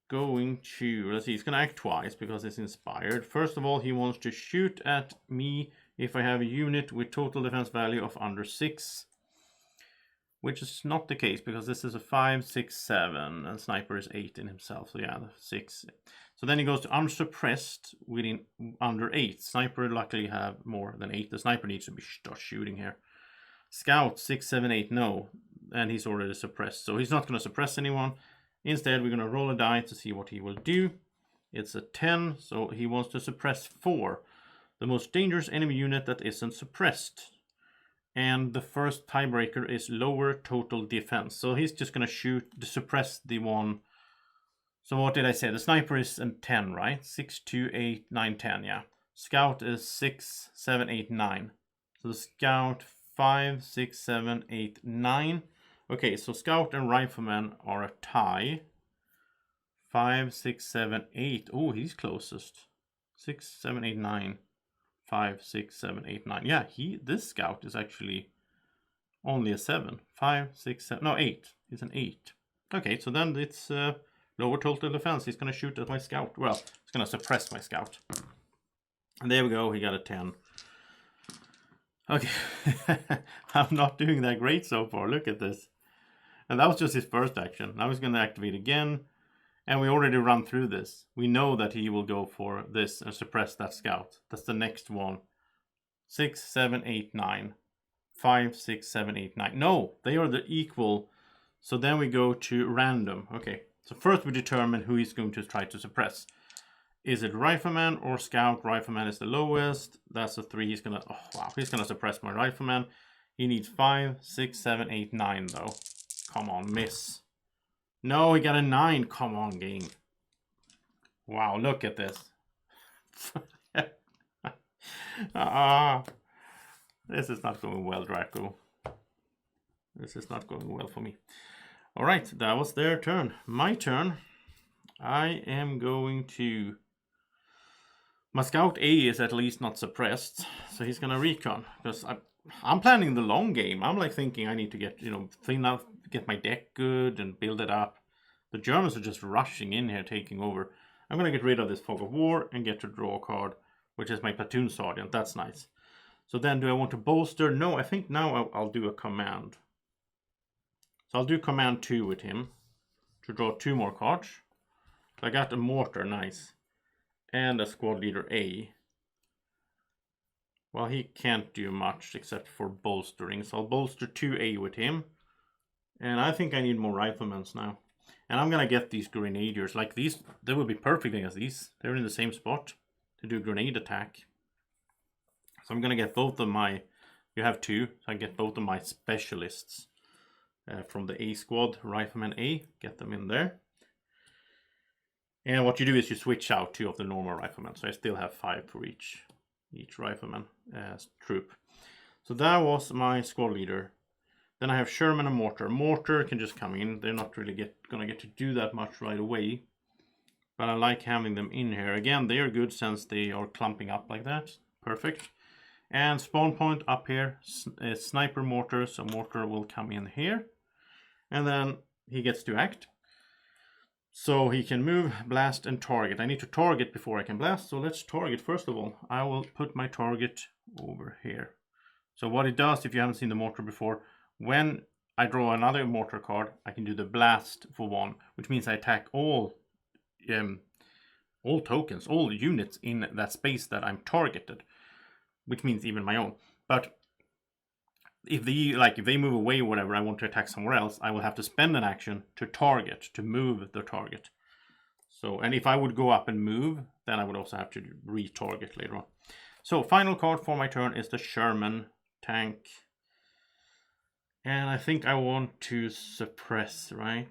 Speaker 1: going to, let's see, he's going to act twice because it's inspired. First of all, he wants to shoot at me if I have a unit with total defense value of under 6. Which is not the case because this is a 5, 6, 7 and sniper is 8 in himself. So yeah, 6. So then he goes to unsuppressed within under 8. Sniper luckily have more than 8. The sniper needs to start shooting here. Scout 6, 7, 8, no. And he's already suppressed. So he's not going to suppress anyone. Instead, we're going to roll a die to see what he will do. It's a 10, so he wants to suppress 4. The most dangerous enemy unit that isn't suppressed. And the first tiebreaker is lower total defense. So he's just going to suppress the one. So what did I say? The sniper is a 10, right? 6, 2, 8, 9, 10, yeah. Scout is 6, 7, 8, 9. So the scout 5, 6, 7, 8, 9. Okay, so scout and rifleman are a tie. 5, 6, 7, 8. Oh, he's closest. 6, 7, 8, 9. 5, 6, 7, 8, 9. Yeah, this scout is actually only a 7. 5, 6, 7, no, 8. He's an 8. Okay, so then it's lower total defense. He's going to shoot at my scout. Well, he's going to suppress my scout. And there we go, he got a 10. Okay, I'm not doing that great so far. Look at this. And that was just his first action. Now he's going to activate again. And we already run through this. We know that he will go for this and suppress that scout. That's the next one. 6, 7, 8, 9. 5, 6, 7, 8, 9. No, they are the equal. So then we go to random. Okay, so first we determine who he's going to try to suppress. Is it Rifleman or Scout? Rifleman is the lowest. That's a 3. He's gonna, oh wow, he's gonna suppress my Rifleman. He needs 5, 6, 7, 8, 9 though. Come on, miss. No, he got a 9. Come on, game. Wow, look at this. This is not going well, Draco. This is not going well for me. All right, that was their turn. My turn. I am going to... My Scout A is at least not suppressed, so he's going to recon. Because I'm planning the long game. I'm like thinking I need to get, clean up, get my deck good and build it up. The Germans are just rushing in here, taking over. I'm going to get rid of this Fog of War and get to draw a card, which is my Platoon Sergeant. That's nice. So then do I want to bolster? No, I think now I'll do a command. So I'll do command 2 with him to draw 2 more cards. So I got a mortar, nice. And a squad leader A. Well, he can't do much except for bolstering. So I'll bolster 2A with him. And I think I need more riflemen now. And I'm going to get these grenadiers. Like these, they would be perfect against these. They're in the same spot to do grenade attack. So I'm going to get both of my... You have 2. So I get both of my specialists from the A squad. Rifleman A. Get them in there. And what you do is you switch out 2 of the normal riflemen. So I still have 5 for each rifleman troop. So that was my squad leader. Then I have Sherman and Mortar. Mortar can just come in. They're not really gonna get to do that much right away. But I like having them in here. Again, they are good since they are clumping up like that. Perfect. And spawn point up here. Sniper Mortar. So Mortar will come in here. And then he gets to act. So he can move, blast, and target. I need to target before I can blast. So let's target first of all. I will put my target over here. So what it does, if you haven't seen the mortar before, when I draw another mortar card, I can do the blast for 1, which means I attack all tokens, all units in that space that I'm targeted, which means even my own. But if they move away or whatever, I want to attack somewhere else, I will have to spend an action to target, to move the target. So, and if I would go up and move, then I would also have to retarget later on. So, final card for my turn is the Sherman tank. And I think I want to suppress, right?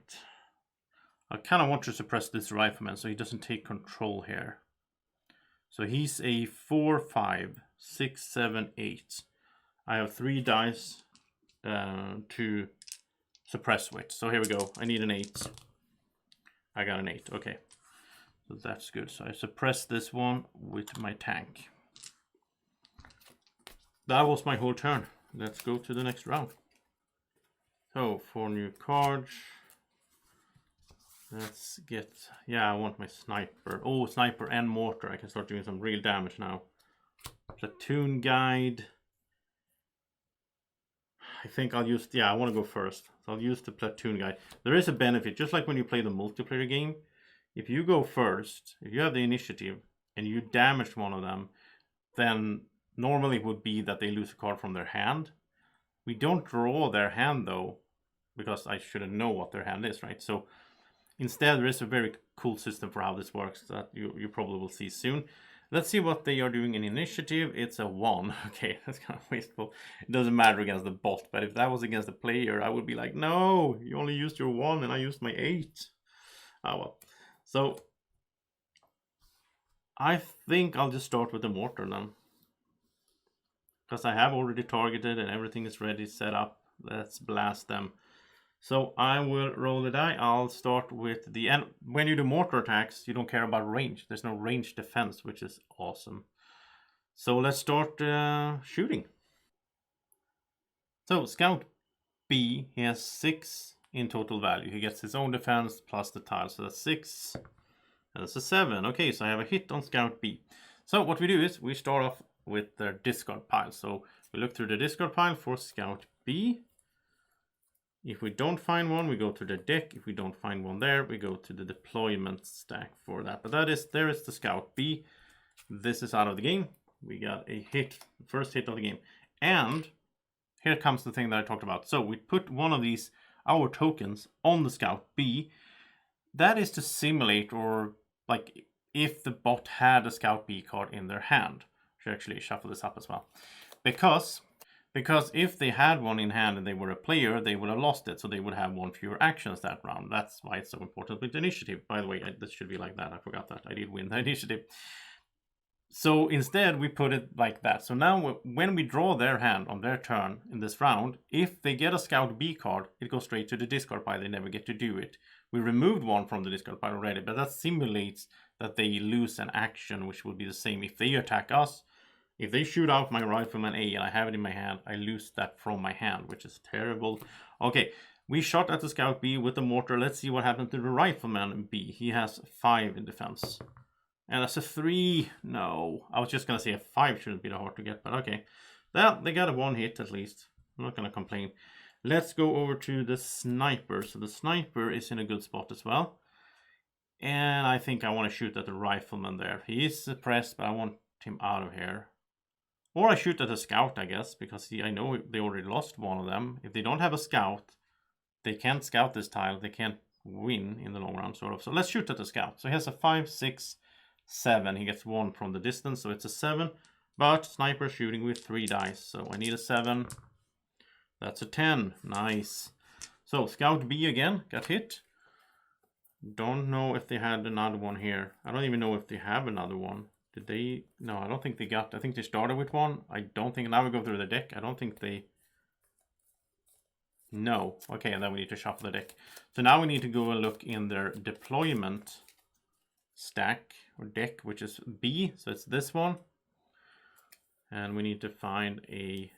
Speaker 1: I kind of want to suppress this rifleman so he doesn't take control here. So he's a 4, 5, 6, 7, 8. I have 3 dice to suppress with. So here we go. I need an 8. I got an 8. Okay. So that's good. So I suppress this one with my tank. That was my whole turn. Let's go to the next round. So 4 new cards. Let's get... Yeah, I want my sniper. Oh, sniper and mortar. I can start doing some real damage now. Platoon guide. I think I'll use... Yeah, I want to go first. So I'll use the platoon guide. There is a benefit. Just like when you play the multiplayer game. If you go first, if you have the initiative and you damage one of them, then normally it would be that they lose a card from their hand. We don't draw their hand though, because I shouldn't know what their hand is, right? So instead there is a very cool system for how this works that you probably will see soon. Let's see what they are doing in initiative. It's a 1. Okay, that's kind of wasteful. It doesn't matter against the bot, but if that was against the player, I would be like, no, you only used your 1 and I used my 8. Oh well. So I think I'll just start with the mortar then. Because I have already targeted and everything is ready, set up. Let's blast them. So I will roll the die. I'll start with the... And when you do mortar attacks, you don't care about range. There's no range defense, which is awesome. So let's start shooting. So Scout B, he has 6 in total value. He gets his own defense plus the tile, so that's 6. And that's a 7. Okay, so I have a hit on Scout B. So what we do is we start off with the discard pile. So we look through the discard pile for Scout B. If we don't find one, we go to the deck. If we don't find one there, we go to the deployment stack for that. But there is the Scout B. This is out of the game. We got a hit, first hit of the game. And here comes the thing that I talked about. So we put one of these, our tokens, on the Scout B. That is to simulate, or like if the bot had a Scout B card in their hand. I should actually shuffle this up as well. Because if they had one in hand and they were a player, they would have lost it. So they would have one fewer actions that round. That's why it's so important with the initiative. By the way, this should be like that. I forgot that. I did win the initiative. So instead, we put it like that. So now when we draw their hand on their turn in this round, if they get a Scout B card, it goes straight to the discard pile. They never get to do it. We removed one from the discard pile already, but that simulates that they lose an action, which would be the same if they attack us. If they shoot out my Rifleman A and I have it in my hand, I lose that from my hand, which is terrible. Okay, we shot at the Scout B with the mortar. Let's see what happened to the Rifleman B. He has 5 in defense. And that's a 3. No, I was just going to say a 5 shouldn't be that hard to get, but okay. Well, they got a 1 hit at least. I'm not going to complain. Let's go over to the Sniper. So the Sniper is in a good spot as well. And I think I want to shoot at the Rifleman there. He is suppressed, but I want him out of here. Or I shoot at the Scout, I guess, because I know they already lost one of them. If they don't have a Scout, they can't scout this tile. They can't win in the long run, sort of. So let's shoot at the Scout. So he has a 5, 6, 7. He gets 1 from the distance, so it's a 7. But Sniper shooting with 3 dice, so I need a 7. That's a 10. Nice. So Scout B again got hit. Don't know if they had another one here. I don't even know if they have another one. Did they? No, I don't think they got. I think they started with one. I don't think. Now we go through the deck. I don't think they. No. Okay, and then we need to shuffle the deck. So now we need to go and look in their deployment stack or deck, which is B. So it's this one. And we need to find a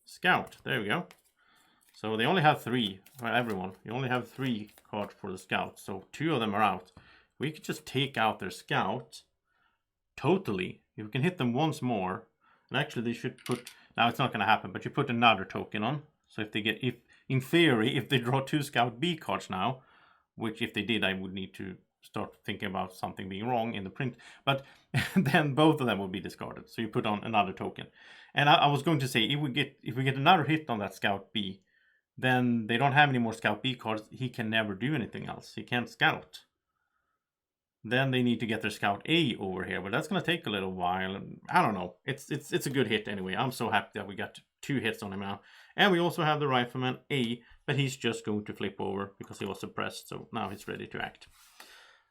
Speaker 1: Scout. There we go. So they only have 3 for everyone. You only have 3 cards for the Scout. So 2 of them are out. We could just take out their Scout totally. If we can hit them once more. And actually they should put, now it's not going to happen, but you put another token on. So if they get, if in theory, if they draw 2 Scout B cards now, which if they did, I would need to start thinking about something being wrong in the print. But then both of them will be discarded. So you put on another token. And I was going to say, if we get another hit on that Scout B, then they don't have any more Scout B cards. He can never do anything else. He can't scout. Then they need to get their Scout A over here, but that's going to take a little while. And I don't know. It's a good hit anyway. I'm so happy that we got 2 hits on him now. And we also have the Rifleman A, but he's just going to flip over because he was suppressed. So now he's ready to act.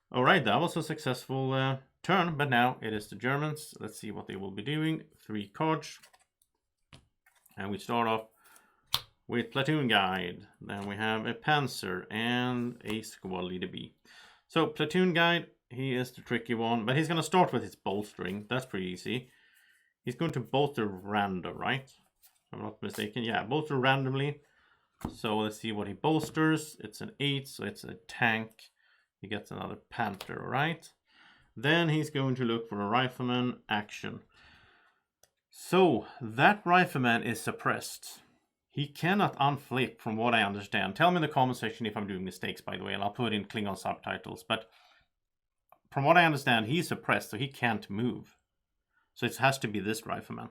Speaker 1: All right, that was a successful turn, but now it is the Germans. Let's see what they will be doing. 3 cards. And we start off with Platoon Guide. Then we have a Panzer and a Squad Leader B. So Platoon Guide, he is the tricky one, but he's going to start with his bolstering. That's pretty easy. He's going to bolster random, right? If I'm not mistaken. Yeah, bolster randomly. So let's see what he bolsters. It's an 8, so it's a tank. He gets another Panther, all right? Then he's going to look for a Rifleman action. So that Rifleman is suppressed. He cannot unflip from what I understand. Tell me in the comment section if I'm doing mistakes, by the way, and I'll put in Klingon subtitles. But from what I understand, he's suppressed, so he can't move. So it has to be this Rifleman.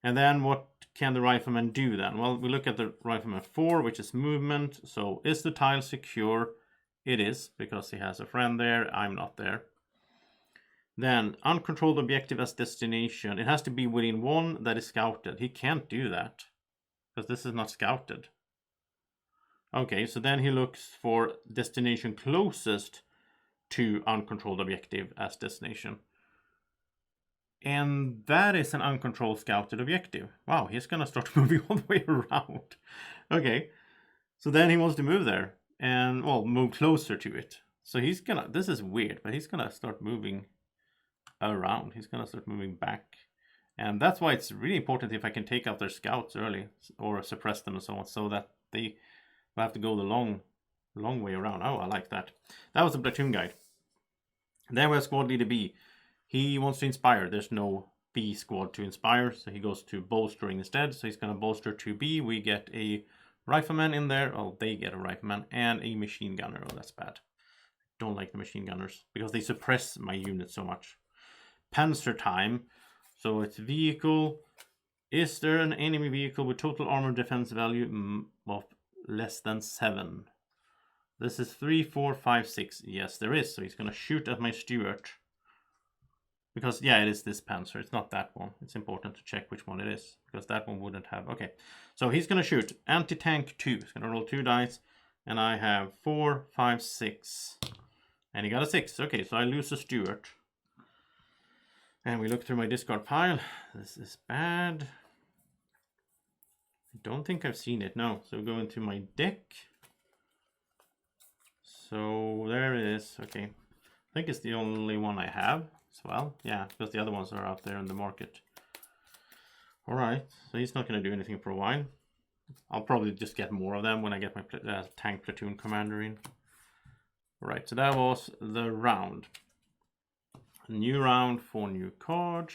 Speaker 1: And then what can the Rifleman do then? Well, we look at the Rifleman 4, which is movement. So is the tile secure? It is, because he has a friend there. I'm not there. Then uncontrolled objective as destination. It has to be within 1 that is scouted. He can't do that, because this is not scouted. Okay, so then he looks for destination closest to uncontrolled objective as destination. And that is an uncontrolled scouted objective. Wow, he's going to start moving all the way around. Okay, so then he wants to move there. And, well, move closer to it. So he's going to, this is weird, but he's going to start moving around. He's going to start moving back. And that's why it's really important if I can take out their scouts early or suppress them and so on, so that they will have to go the long way around. Oh, I like that. That was the platoon guide. Then we have squad leader B. He wants to inspire. There's no B squad to inspire, so he goes to bolstering instead. So he's going to bolster to B. We get a rifleman in there. Oh, they get a rifleman and a machine gunner. Oh, that's bad. Don't like the machine gunners because they suppress my unit so much. Panzer time. So it's vehicle. Is there an enemy vehicle with total armor defense value of less than 7? This is 3, 4, 5, 6. Yes, there is. So he's going to shoot at my Stuart. Because, yeah, it is this Panzer. It's not that one. It's important to check which one it is. Because that one wouldn't have... Okay. So he's going to shoot. Anti-tank 2. He's going to roll 2 dice. And I have 4, 5, 6. And he got a 6. Okay, so I lose a Stuart. And we look through my discard pile. This is bad. I don't think I've seen it. No. So go into my deck. So there it is. Okay. I think it's the only one I have as well. Yeah, because the other ones are out there in the market. Alright, so he's not going to do anything for a while. I'll probably just get more of them when I get my tank platoon commander in. Alright, so that was the round. New round, 4 new cards.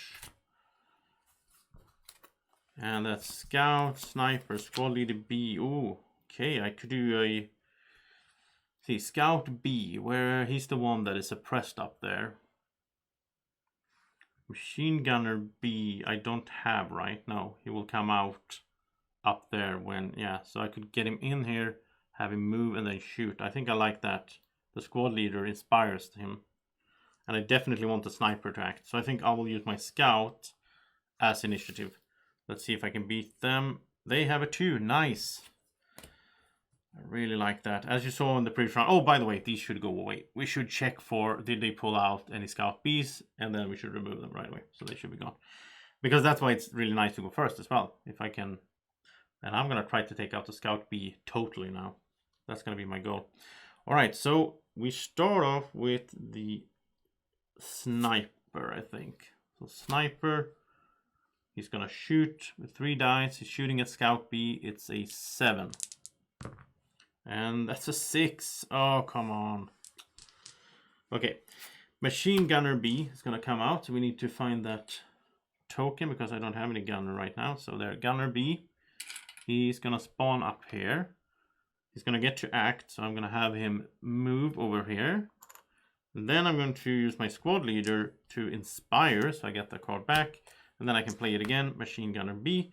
Speaker 1: And that's scout, sniper, squad leader B. Ooh, okay, I could do a... See, Scout B, where he's the one that is suppressed up there. Machine Gunner B, I don't have right now. He will come out up there when, yeah. So I could get him in here, have him move and then shoot. I think I like that. The squad leader inspires him. And I definitely want the sniper to act. So I think I will use my Scout as initiative. Let's see if I can beat them. They have a 2, nice. I really like that. As you saw in the previous round. Oh, by the way, these should go away. We should check for, did they pull out any Scout Bs? And then we should remove them right away. So they should be gone. Because that's why it's really nice to go first as well. If I can. And I'm going to try to take out the Scout B totally now. That's going to be my goal. Alright, so we start off with the sniper, I think. So sniper. He's going to shoot with 3 dice. He's shooting at Scout B. It's a 7. And that's a 6. Oh, come on. Okay. Machine Gunner B is going to come out. So we need to find that token because I don't have any gunner right now. So there, Gunner B. He's going to spawn up here. He's going to get to act. So I'm going to have him move over here. And then I'm going to use my squad leader to inspire. So I get the card back. And then I can play it again. Machine Gunner B.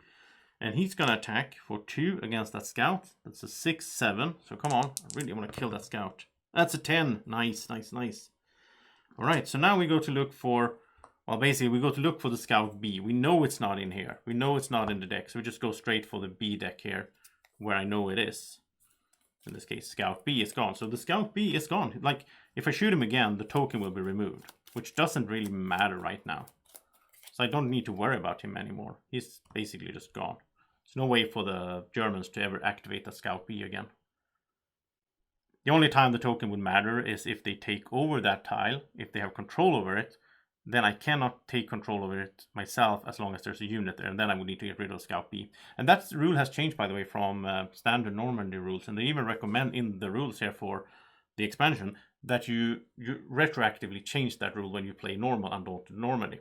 Speaker 1: And he's going to attack for 2 against that scout. That's a 6, 7. So come on. I really want to kill that scout. That's a 10. Nice, nice, nice. Alright, so now we go to look for... Well, basically, we go to look for the Scout B. We know it's not in here. We know it's not in the deck. So we just go straight for the B deck here, where I know it is. In this case, Scout B is gone. So the Scout B is gone. Like, if I shoot him again, the token will be removed. Which doesn't really matter right now. So I don't need to worry about him anymore. He's basically just gone. There's no way for the Germans to ever activate the Scout B again. The only time the token would matter is if they take over that tile. If they have control over it, then I cannot take control over it myself as long as there's a unit there. And then I would need to get rid of Scout B. And that rule has changed, by the way, from standard Normandy rules. And they even recommend in the rules here for the expansion that you retroactively change that rule when you play normal Undaunted Normandy.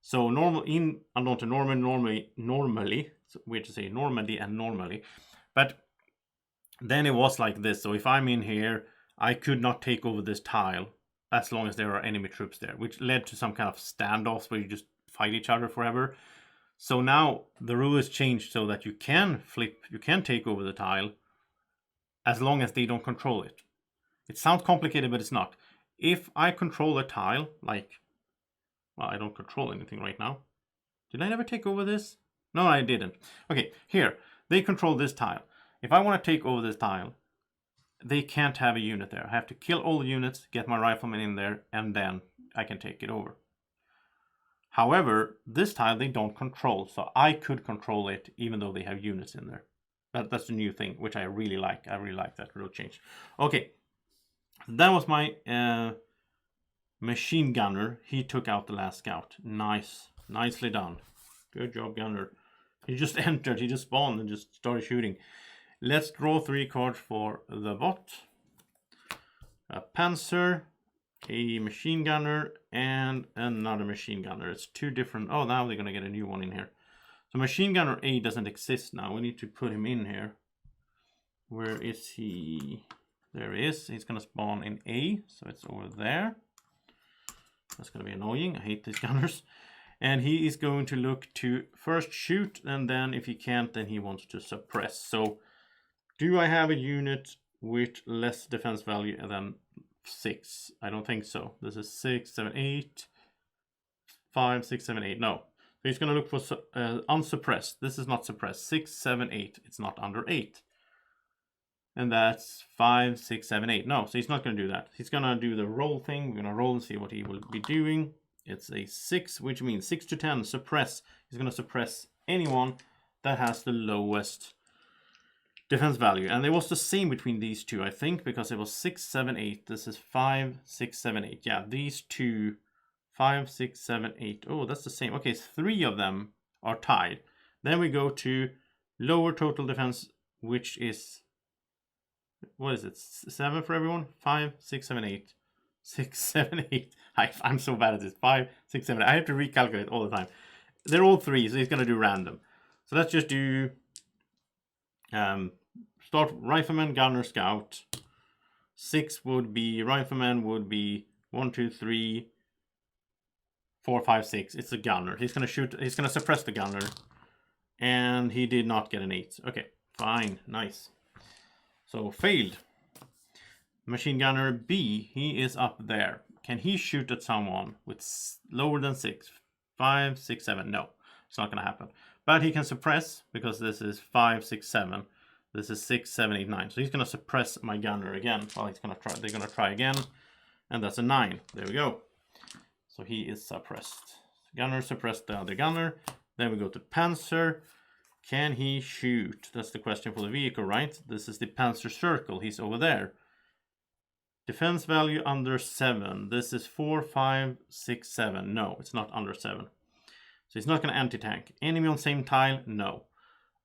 Speaker 1: So normal in Undaunted normally, it's weird to say Normandy and normally, but then it was like this. So if I'm in here, I could not take over this tile as long as there are enemy troops there, which led to some kind of standoffs where you just fight each other forever. So now the rule is changed so that you can take over the tile as long as they don't control it. It sounds complicated, but it's not. If I control a tile, like... Well, I don't control anything right now. Did I never take over this? No, I didn't. Okay, here. They control this tile. If I want to take over this tile, they can't have a unit there. I have to kill all the units, get my rifleman in there, and then I can take it over. However, this tile they don't control, so I could control it even though they have units in there. That's a new thing, which I really like. I really like that rule change. Okay, that was my... Machine Gunner, he took out the last scout. Nice. Nicely done. Good job, gunner. He just entered, he just spawned and just started shooting. Let's draw 3 cards for the bot. A Panzer, a machine gunner, and another machine gunner. It's 2 different... Oh, now they're going to get a new one in here. So machine gunner A doesn't exist now. We need to put him in here. Where is he? There he is. He's going to spawn in A, so it's over there. That's going to be annoying. I hate these gunners. And he is going to look to first shoot, and then if he can't, then he wants to suppress. So do I have a unit with less defense value than 6? I don't think so. This is 6, 7, 8, 5, 6, 7, 8. No. So he's going to look for unsuppressed. This is not suppressed. 6, 7, 8. It's not under 8. And that's 5, 6, 7, 8. No, so he's not going to do that. He's going to do the roll thing. We're going to roll and see what he will be doing. It's a 6, which means 6 to 10, suppress. He's going to suppress anyone that has the lowest defense value. And it was the same between these two, I think, because it was 6, 7, 8. This is 5, 6, 7, 8. Yeah, these two, 5, 6, 7, 8. Oh, that's the same. Okay, 3 of them are tied. Then we go to lower total defense, which is... What is it? 7 for everyone? 5, 6, 7, 8. 6, 7, 8. I'm so bad at this. 5, 6, 7, 8. I have to recalculate all the time. They're all 3, so he's going to do random. So let's just do... start rifleman, gunner, scout. 6 would be... Rifleman would be 1, 2, 3, 4, 5, 6. It's a gunner. He's going to shoot... He's going to suppress the gunner. And he did not get an 8. Okay, fine. Nice. So, failed. Machine gunner B, he is up there. Can he shoot at someone with lower than 6? 5, 6, 7. No, it's not going to happen. But he can suppress, because this is 5, 6, 7. This is 6, 7, 8, 9. So he's going to suppress my gunner again. Well, he's going to try. They're going to try again. And that's a 9. There we go. So he is suppressed. Gunner suppressed the other gunner. Then we go to Panzer. Can he shoot? That's the question for the vehicle, right? This is the Panzer circle. He's over there. Defense value under 7. This is 4, 5, 6, 7. No, it's not under 7. So he's not going to anti-tank. Enemy on same tile? No.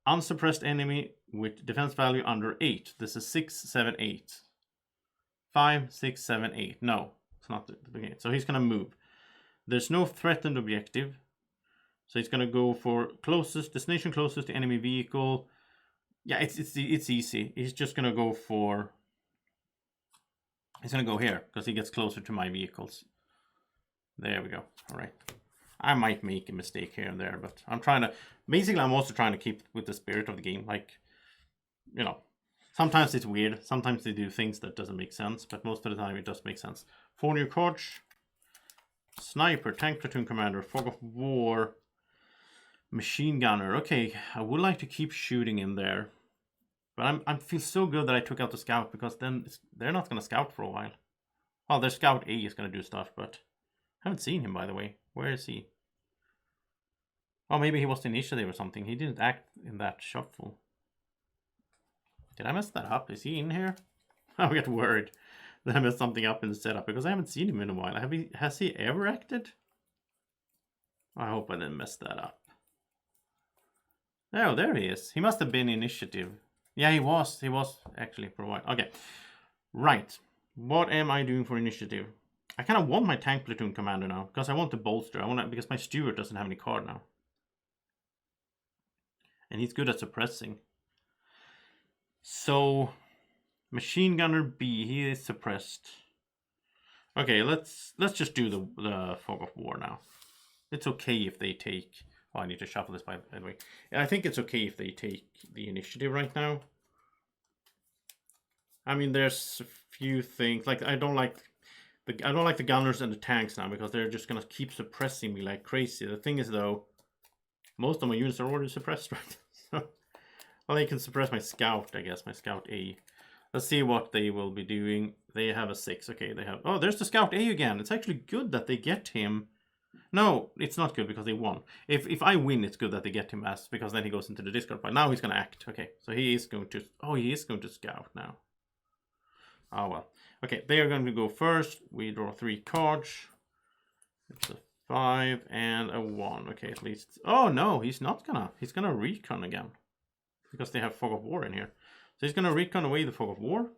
Speaker 1: Unsuppressed enemy with defense value under 8. This is 6, 7, 8. 5, 6, 7, 8. No, it's not the beginning. So he's going to move. There's no threatened objective. So he's going to go for closest, destination closest to enemy vehicle. Yeah, it's easy. He's just going to go for... He's going to go here, because he gets closer to my vehicles. There we go. All right. I might make a mistake here and there, but I'm trying to... Basically, I'm also trying to keep with the spirit of the game. Like, you know, sometimes it's weird. Sometimes they do things that doesn't make sense, but most of the time it does make sense. 4 new cards. Sniper, tank platoon commander, fog of war... Machine gunner. Okay, I would like to keep shooting in there. But I feel so good that I took out the scout, because then they're not going to scout for a while. Well, their scout A is going to do stuff, but I haven't seen him, by the way. Where is he? Oh, maybe he was the initiative or something. He didn't act in that shuffle. Did I mess that up? Is he in here? I get worried that I messed something up in the setup, because I haven't seen him in a while. Has he ever acted? I hope I didn't mess that up. Oh, there he is. He must have been initiative. Yeah, he was. He was actually for a while. Okay. Right. What am I doing for initiative? I kind of want my tank platoon commander now, because I want the bolster. Because my steward doesn't have any card now. And he's good at suppressing. So, machine gunner B, he is suppressed. Okay, let's just do the fog of war now. It's okay if they take... Oh, I need to shuffle this by the way. I think it's okay if they take the initiative right now. I mean, there's a few things like I don't like the gunners and the tanks now, because they're just gonna keep suppressing me like crazy. The thing is though, most of my units are already suppressed, right? So, well, they can suppress my scout, I guess, my scout A. Let's see what they will be doing. They have a 6. Okay, they have... Oh, there's the scout A again. It's actually good that they get him. No, it's not good because they won. If I win, it's good that they get him because then he goes into the discard pile. Now he's going to act. Okay, so he is going to... Oh, he is going to scout now. Oh, well. Okay, they are going to go first. We draw 3 cards. It's a 5 and a 1. Okay, at least. Oh no, he's not gonna. He's gonna recon again. Because they have Fog of War in here. So he's gonna recon away the Fog of War.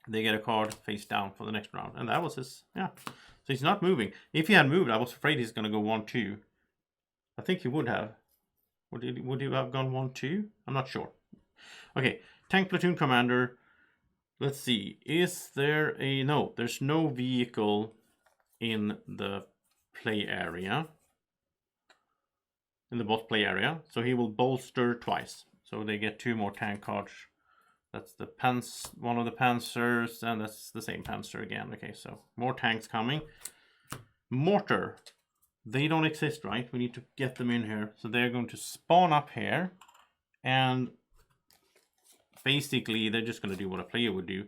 Speaker 1: They get a card face down for the next round. And that was his, yeah. So he's not moving. If he had moved, I was afraid he's gonna go 1-2. I think he would have. Would he have gone 1-2? I'm not sure. Okay, Tank Platoon Commander. Let's see. Is there a... No, there's no vehicle in the play area. In the boss play area. So he will bolster twice. So they get 2 more tank cards. That's the one of the Panzers, and that's the same Panzer again. Okay, so more tanks coming. Mortar. They don't exist, right? We need to get them in here. So they're going to spawn up here. And basically, they're just going to do what a player would do.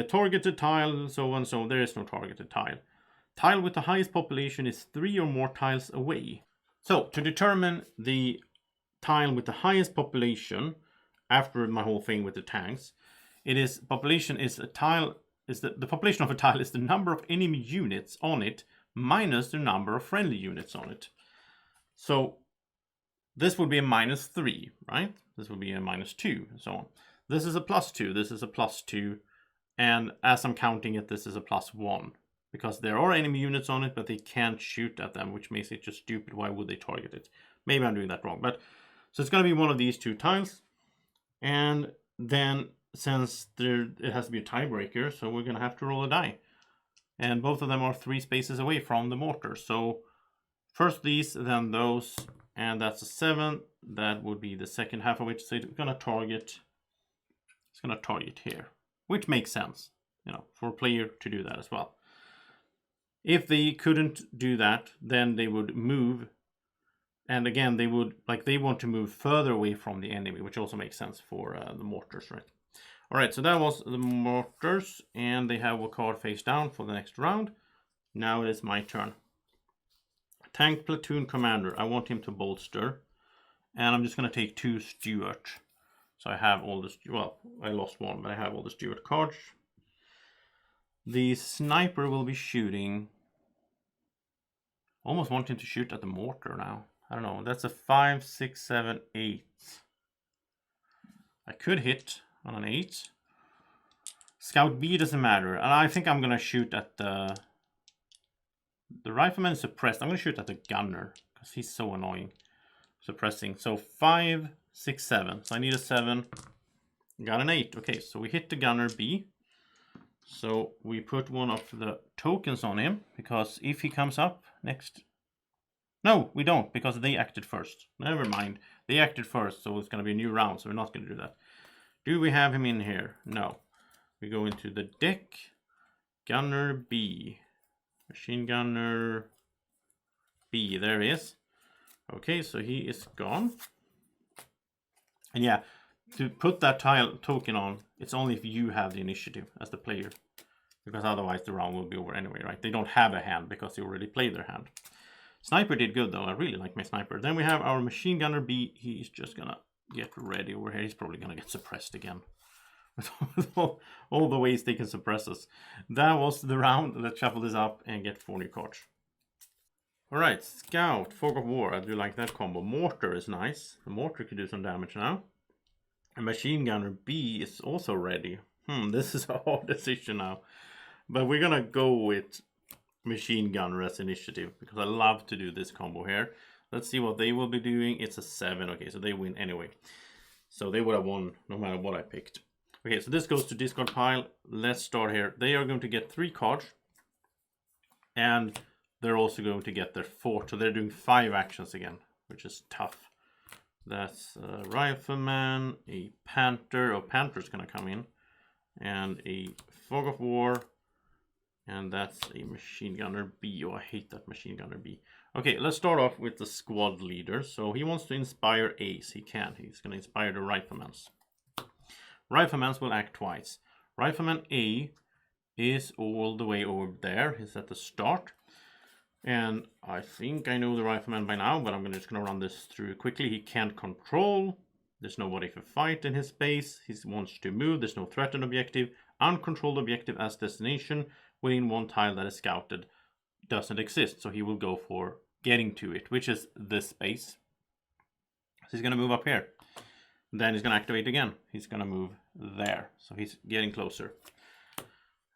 Speaker 1: Targeted tile, so and so. There is no targeted tile. Tile with the highest population is 3 or more tiles away. So, to determine the tile with the highest population, after my whole thing with the tanks, it is population is a tile, is the population of a tile is the number of enemy units on it minus the number of friendly units on it. So this would be a -3, right? This would be a -2, and so on. This is a +2, this is a +2, and as I'm counting it, this is a +1. Because there are enemy units on it, but they can't shoot at them, which makes it just stupid. Why would they target it? Maybe I'm doing that wrong. But so it's going to be one of these 2 tiles. And then, since it has to be a tiebreaker, so we're going to have to roll a die. And both of them are 3 spaces away from the mortar. So first these, then those, and that's a 7. That would be the second half of it. So it's going to target. It's going to target here, which makes sense, you know, for a player to do that as well. If they couldn't do that, then they would move. And again, they would, like, they want to move further away from the enemy, which also makes sense for the mortars, right? All right, so that was the mortars, and they have a card face down for the next round. Now it is my turn. Tank Platoon Commander. I want him to bolster, and I'm just going to take 2 Stuart. So I have all the, well, I lost 1, but I have all the Stuart cards. The sniper will be shooting. Almost want him to shoot at the mortar now. I don't know. That's a 5, 6, 7, 8. I could hit on an 8. Scout B doesn't matter. And I think I'm going to shoot at the rifleman is suppressed. I'm going to shoot at the gunner because he's so annoying. Suppressing. So 5, 6, 7. So I need a 7. Got an 8. Okay, so we hit the gunner B. So we put one of the tokens on him because if he comes up next... No, we don't, because they acted first. Never mind. They acted first, so it's going to be a new round, so we're not going to do that. Do we have him in here? No. We go into the deck. Gunner B. Machine Gunner B. There he is. Okay, so he is gone. And yeah, to put that tile token on, it's only if you have the initiative as the player. Because otherwise the round will be over anyway, right? They don't have a hand because they already played their hand. Sniper did good though. I really like my sniper. Then we have our Machine Gunner B. He's just gonna get ready over here. He's probably gonna get suppressed again. With all the ways they can suppress us. That was the round. Let's shuffle this up and get 4 new cards. Alright, Scout, Fog of War. I do like that combo. Mortar is nice. The mortar could do some damage now. And Machine Gunner B is also ready. This is a hard decision now. But we're gonna go with Machine Gunner as initiative because I love to do this combo here. Let's see what they will be doing. It's a 7. Okay, so they win anyway. So they would have won no matter what I picked. Okay, so this goes to discard pile. Let's start here. They are going to get 3 cards. And they're also going to get their 4. So they're doing 5 actions again, which is tough. That's a Rifleman, a Panther. Oh, Panther's going to come in. And a Fog of War. And that's a Machine Gunner B. Oh, I hate that Machine Gunner B. Okay, let's start off with the squad leader. So he wants to inspire Ace. He can. He's going to inspire the Riflemans. Riflemans will act twice. Rifleman A is all the way over there. He's at the start. And I think I know the Rifleman by now, but I'm just going to run this through quickly. He can't control. There's nobody for fight in his space. He wants to move. There's no threatened objective. Uncontrolled objective as destination within 1 tile that is scouted. doesn't exist. So he will go for getting to it, which is this space. So he's going to move up here. Then he's going to activate again. He's going to move there. So he's getting closer.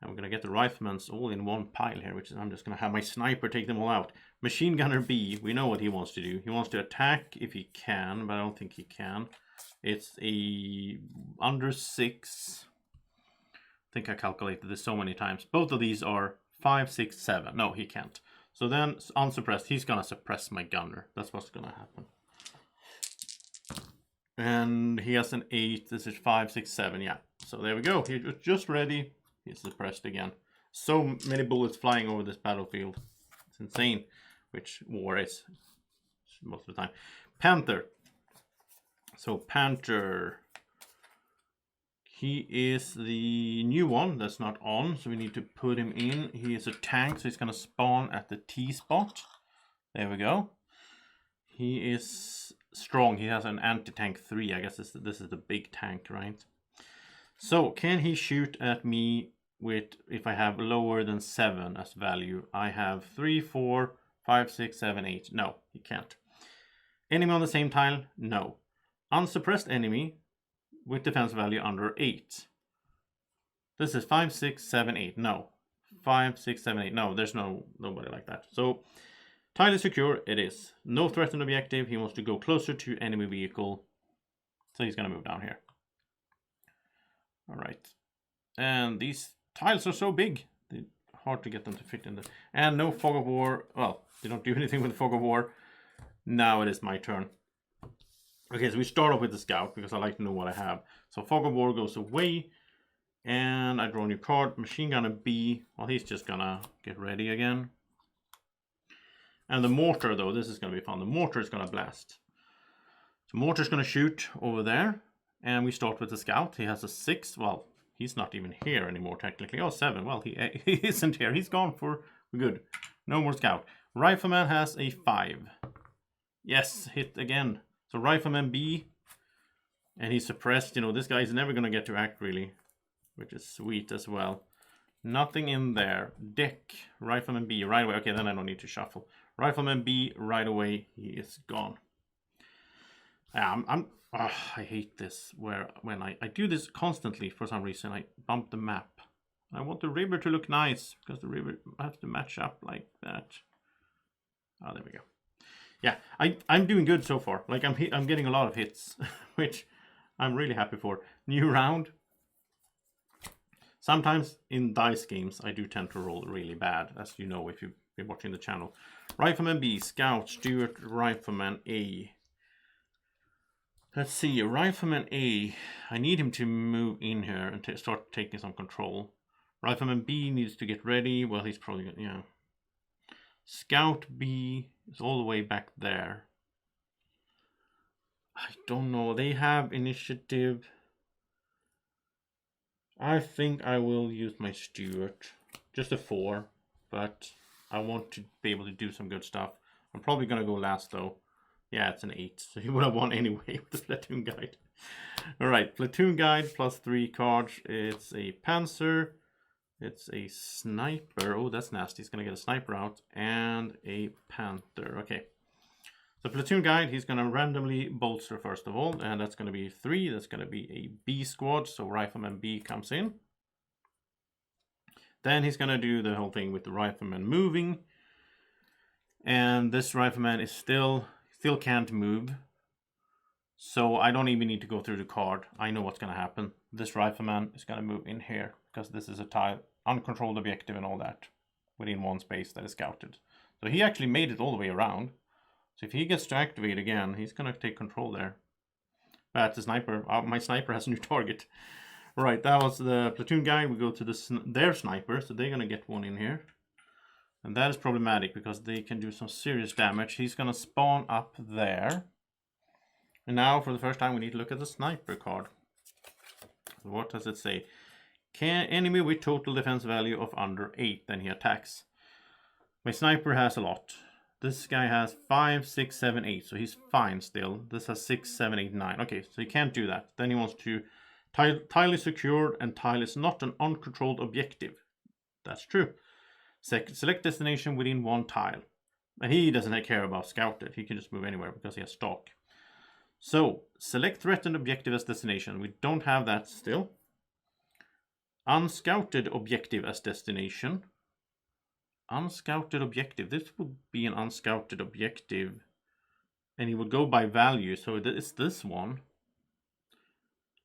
Speaker 1: And we're going to get the riflemans all in one pile here, which is I'm just going to have my sniper take them all out. Machine Gunner B, we know what he wants to do. He wants to attack if he can, but I don't think he can. It's a under 6. I think I calculated this so many times. Both of these are 5, 6, 7. No, he can't. So then, unsuppressed, he's going to suppress my gunner. That's what's going to happen. And he has an 8. This is 5, 6, 7. Yeah. So there we go. He was just ready. He's suppressed again. So many bullets flying over this battlefield. It's insane. Which war is most of the time. Panther. So Panther. He is the new one that's not on. So we need to put him in. He is a tank. So he's going to spawn at the T spot. There we go. He is strong. He has an anti-tank 3. I guess this is the big tank, right? So can he shoot at me with, if I have lower than 7 as value? I have 3, 4, 5, 6, 7, 8. No, he can't. Enemy on the same tile? No. Unsuppressed enemy with defense value under 8. This is 5, 6, 7, 8. No. 5, 6, 7, 8. No, there's nobody like that. So tile is secure. It is. No threatened objective. He wants to go closer to enemy vehicle. So he's going to move down here. All right. And these tiles are so big. They're hard to get them to fit in there. And no fog of war. Well, they don't do anything with fog of war. Now it is my turn. Okay, so we start off with the scout because I like to know what I have. So fog of war goes away. And I draw a new card. Machine Gunner B. Well, he's just going to get ready again. And the mortar, though, this is going to be fun. The mortar is going to blast. So mortar's going to shoot over there. And we start with the scout. He has a 6. Well, he's not even here anymore, technically. Oh, 7. Well, he isn't here. He's gone for good. No more scout. Rifleman has a 5. Yes, hit again. So Rifleman B. And he's suppressed. You know, this guy's never going to get to act, really. Which is sweet as well. Nothing in there. Deck. Rifleman B right away. Okay, then I don't need to shuffle. Rifleman B right away. He is gone. Yeah, I hate this. When I do this constantly for some reason, I bump the map. I want the river to look nice because the river has to match up like that. Oh, there we go. Yeah, I'm doing good so far. Like I'm getting a lot of hits, which I'm really happy for. New round. Sometimes in dice games, I do tend to roll really bad, as you know if you've been watching the channel. Rifleman B, Scout, Stuart, Rifleman A. Let's see, Rifleman A. I need him to move in here and start taking some control. Rifleman B needs to get ready. Well, he's probably going to, yeah. Scout B is all the way back there. I don't know. They have initiative. I think I will use my Stuart. Just a 4. But I want to be able to do some good stuff. I'm probably going to go last though. Yeah, it's an 8. So he would have won anyway with the platoon guide. Alright, platoon guide plus 3 cards. It's a Panzer. It's a sniper. Oh, that's nasty. He's going to get a sniper out. And a Panther. Okay. So platoon guide, he's going to randomly bolster first of all. And that's going to be 3. That's going to be a B squad. So Rifleman B comes in. Then he's going to do the whole thing with the Rifleman moving. And this Rifleman is still can't move. So I don't even need to go through the card. I know what's going to happen. This Rifleman is going to move in here. Because this is a tile, uncontrolled objective and all that. Within one space that is scouted. So he actually made it all the way around. So if he gets to activate again, he's going to take control there. But the sniper, my sniper has a new target. Right, that was the platoon guy. We go to their sniper, so they're going to get one in here. And that is problematic because they can do some serious damage. He's going to spawn up there. And now, for the first time, we need to look at the sniper card. What does it say? Enemy with total defense value of under 8, then he attacks. My sniper has a lot. This guy has 5, 6, 7, 8, so he's fine still. This has 6, 7, 8, 9. Okay, so he can't do that. Then he wants to... Tile is secured and tile is not an uncontrolled objective. That's true. Select destination within 1 tile. And he doesn't care about scouted. He can just move anywhere because he has stock. So, select threatened objective as destination. We don't have that still. Unscouted objective as destination. Unscouted objective. This would be an unscouted objective. And he would go by value. So it's this one.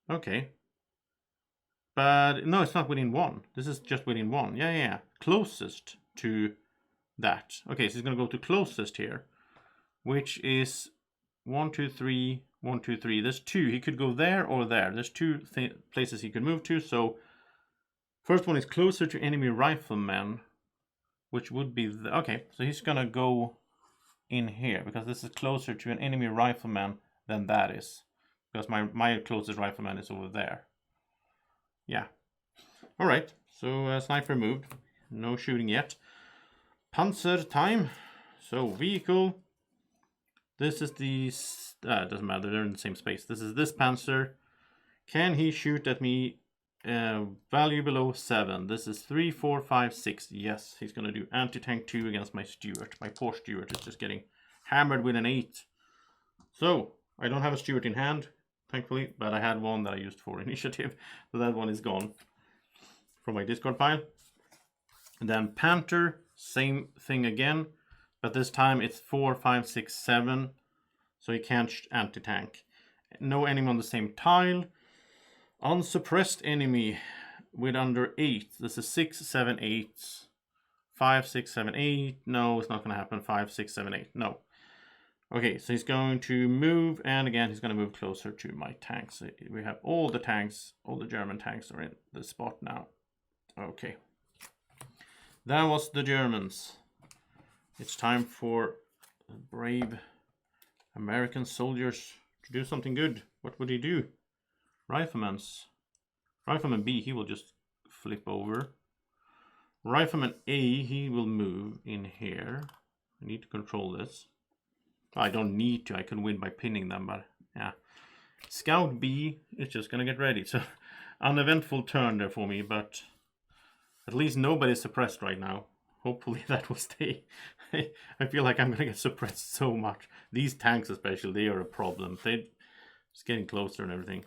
Speaker 1: Okay. But no, it's not within 1. This is just within 1. Yeah. Closest to that. Okay, so he's going to go to closest here. Which is 1, 2, 3, 1, 2, 3. There's 2. He could go there or there. There's 2 places he could move to. So first one is closer to enemy riflemen. Which would be... okay, so he's going to go in here. Because this is closer to an enemy rifleman than that is. Because my closest rifleman is over there. Yeah. Alright, so sniper moved. No shooting yet. Panzer time. So vehicle. This is the... it doesn't matter, they're in the same space. This is this panzer. Can he shoot at me? Value below 7. This is 3, 4, 5, 6. Yes, he's going to do anti-tank 2 against my Stuart. My poor Stuart is just getting hammered with an 8. So, I don't have a Stuart in hand, thankfully, but I had one that I used for initiative. So that one is gone from my discard pile. And then Panther, same thing again, but this time it's 4, 5, 6, 7. So he can't anti-tank. No enemy on the same tile. Unsuppressed enemy with under 8. This is 6, 7, 8. 5, 6, 7, 8. No, it's not going to happen. 5, 6, 7, 8. No. Okay, so he's going to move, and again, he's going to move closer to my tanks. We have all the tanks, all the German tanks are in this spot now. Okay. That was the Germans. It's time for brave American soldiers to do something good. What would he do? Rifleman B, he will just flip over. Rifleman A, he will move in here. I need to control this. I don't need to, I can win by pinning them, but yeah. Scout B is just gonna get ready. So, uneventful turn there for me, but at least nobody's suppressed right now. Hopefully that will stay. I feel like I'm gonna get suppressed so much. These tanks especially, they are a problem. They're just getting closer and everything.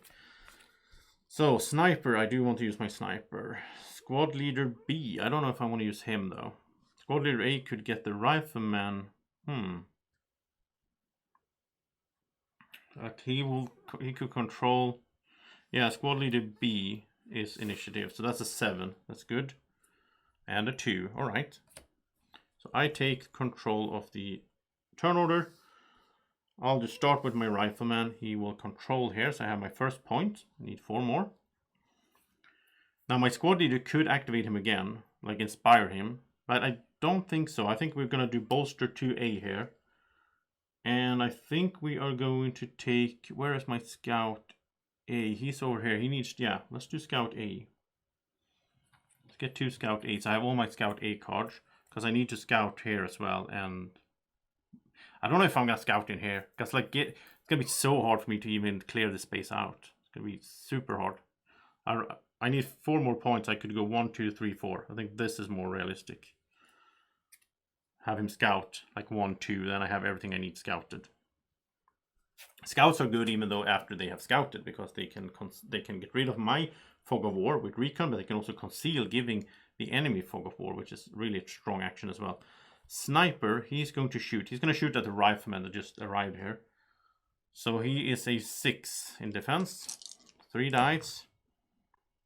Speaker 1: So, sniper, I do want to use my sniper. Squad leader B, I don't know if I want to use him though. Squad leader A could get the rifleman. But he could control. Yeah, squad leader B is initiative, so that's a 7. That's good. And a 2, alright. So I take control of the turn order. I'll just start with my rifleman. He will control here, so I have my first point. I need 4 more. Now my squad leader could activate him again, like inspire him, but I don't think so. I think we're going to do bolster 2A here. And I think we are going to take... where is my scout A? He's over here. He needs... yeah, let's do scout A. Let's get 2 scout A's. I have all my scout A cards, because I need to scout here as well, and... I don't know if I'm going to scout in here, because like it's going to be so hard for me to even clear this space out. It's going to be super hard. I need 4 more points. I could go 1, 2, 3, 4. I think this is more realistic. Have him scout like 1, 2, then I have everything I need scouted. Scouts are good even though after they have scouted, because they can get rid of my fog of war with recon, but they can also conceal, giving the enemy fog of war, which is really a strong action as well. Sniper, he's going to shoot. He's going to shoot at the rifleman that just arrived here. So he is a 6 in defense. 3 dice.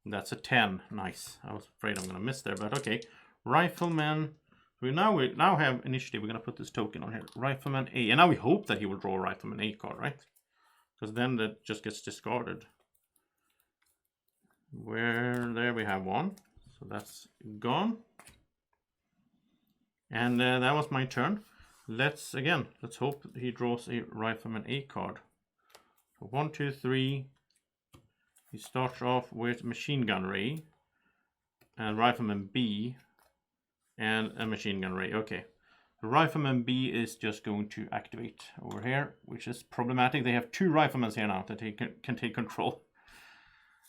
Speaker 1: That's a 10. Nice. I was afraid I'm going to miss there, but okay. Rifleman. We now have initiative. We're going to put this token on here. Rifleman A. And now we hope that he will draw a Rifleman A card, right? Because then that just gets discarded. There we have 1. So that's gone. And that was my turn. Let's hope he draws a Rifleman A card. So 1, 2, 3. He starts off with Machine Gun Ray. And Rifleman B. And a Machine Gun Ray. Okay. The Rifleman B is just going to activate over here, which is problematic. They have 2 Riflemen here now that he can take control.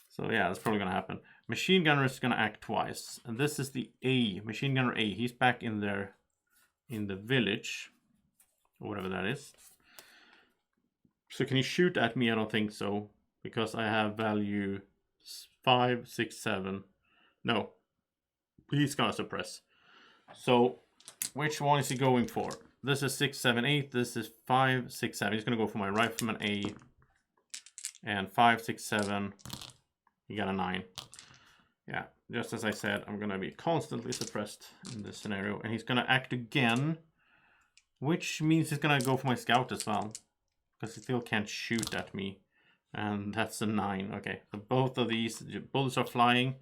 Speaker 1: So yeah, that's probably going to happen. Machine gunner is going to act twice. And this is the A. Machine gunner A. He's back in there in the village. Or whatever that is. So can he shoot at me? I don't think so. Because I have value 5, 6, 7. No. He's going to suppress. So which one is he going for? This is 6, 7, 8. This is 5, 6, 7. He's going to go for my rifleman A. And 5, 6, 7. He got a 9. Yeah, just as I said, I'm going to be constantly suppressed in this scenario. And he's going to act again. Which means he's going to go for my scout as well. Because he still can't shoot at me. And that's a 9. Okay, so both of these bullets are flying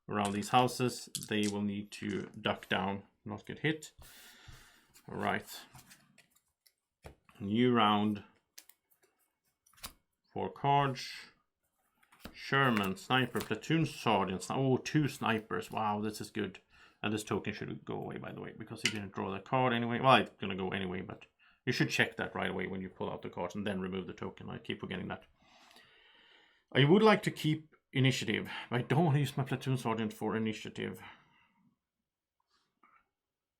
Speaker 1: around these houses. They will need to duck down, not get hit. All right. New round. 4 cards. Sherman, sniper, platoon sergeant. Oh, 2 snipers. Wow, this is good. And this token should go away, by the way, because he didn't draw that card anyway. Well, it's going to go anyway, but you should check that right away when you pull out the cards and then remove the token. I keep forgetting that. I would like to keep initiative, but I don't want to use my platoon sergeant for initiative.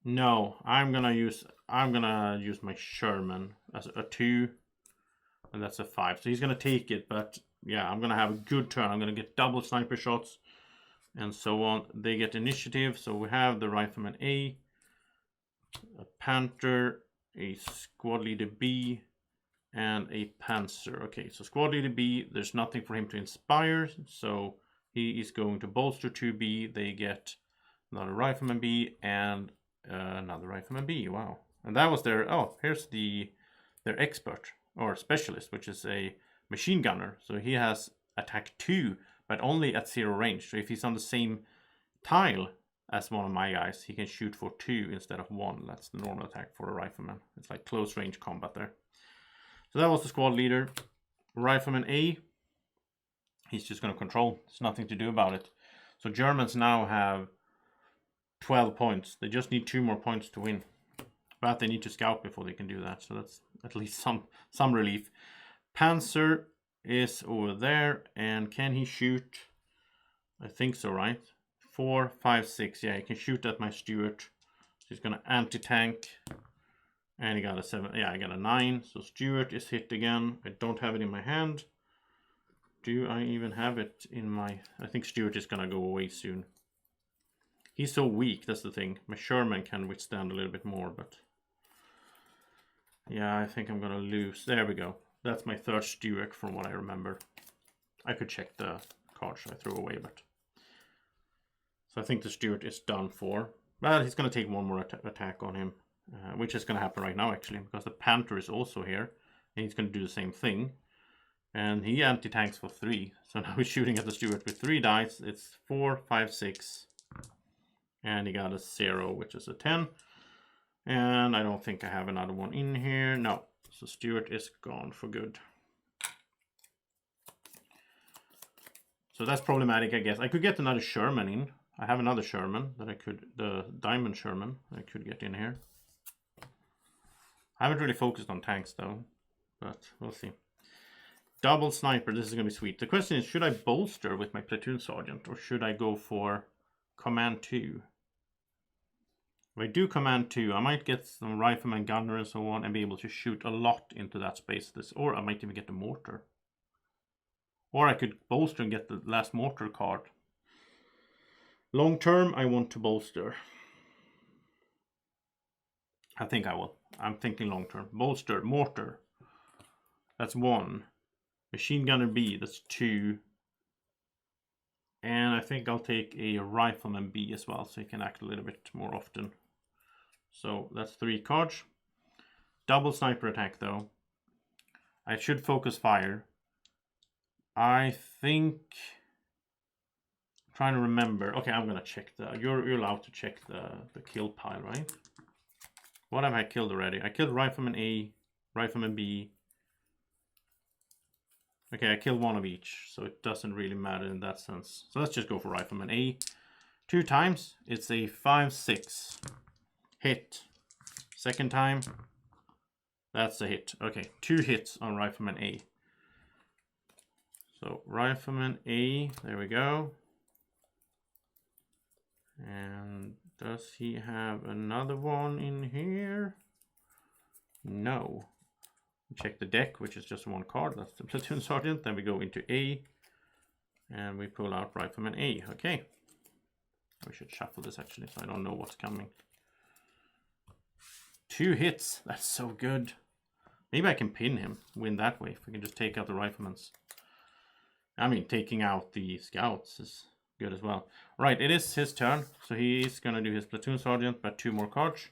Speaker 1: No, I'm gonna use my Sherman as a 2, and that's a 5. So he's gonna take it, but yeah, I'm gonna have a good turn. I'm gonna get double sniper shots, and so on. They get initiative, so we have the rifleman A, a Panther, a squad leader B, and a Panzer. Okay, so squad leader B, there's nothing for him to inspire, so he is going to bolster 2B. They get another rifleman B and another rifleman B. Wow. And that was their, oh, here's their expert or specialist, which is a machine gunner. So he has attack 2, but only at 0 range. So if he's on the same tile as one of my guys, he can shoot for 2 instead of 1. That's the normal attack for a rifleman. It's like close range combat there. So that was the squad leader. Rifleman A, he's just going to control. There's nothing to do about it. So Germans now have 12 points. They just need 2 more points to win. But they need to scout before they can do that. So that's at least some relief. Panzer is over there. And can he shoot? I think so, right? 4, 5, 6. Yeah, he can shoot at my Stuart. So he's going to anti-tank. And he got a 7. Yeah, I got a 9. So Stuart is hit again. I don't have it in my hand. Do I even have it in my... I think Stuart is going to go away soon. He's so weak, that's the thing. My Sherman can withstand a little bit more, but... yeah, I think I'm going to lose. There we go. That's my 3rd Stuart from what I remember. I could check the cards I threw away, but... so I think the Stuart is done for. Well, he's going to take 1 more attack on him. Which is going to happen right now, actually, because the Panther is also here. And he's going to do the same thing. And he anti-tanks for 3. So now he's shooting at the Stuart with 3 dice. It's 4, 5, 6. And he got a 0, which is a 10. And I don't think I have another one in here. No. So Stuart is gone for good. So that's problematic, I guess. I could get another Sherman in. I have another Sherman that I could... the Diamond Sherman I could get in here. I haven't really focused on tanks though, but we'll see. Double sniper, this is going to be sweet. The question is, should I bolster with my platoon sergeant or should I go for command 2? If I do command 2, I might get some rifleman gunner and so on and be able to shoot a lot into that space. Or I might even get the mortar. Or I could bolster and get the last mortar card. Long term, I want to bolster. I think I will. I'm thinking long term. Bolster, mortar. That's 1. Machine gunner B, that's 2. And I think I'll take a rifleman B as well, so he can act a little bit more often. So that's 3 cards. Double sniper attack though. I should focus fire. I think... I'm trying to remember. Okay, I'm gonna check the... You're allowed to check the kill pile, right? What have I killed already? I killed Rifleman A, Rifleman B. Okay, I killed 1 of each, so it doesn't really matter in that sense. So let's just go for Rifleman A. 2 times, it's a 5-6. Hit. Second time, that's a hit. Okay, 2 hits on Rifleman A. So Rifleman A, there we go. And does he have another one in here? No. Check the deck, which is just one card. That's the platoon sergeant. Then we go into A, and we pull out Rifleman A. Okay. We should shuffle this actually, so I don't know what's coming. 2 hits. That's so good. Maybe I can pin him, win that way, if we can just take out the riflemans. I mean, taking out the scouts is good as well. Right, it is his turn, so he's going to do his platoon sergeant, but 2 more cards.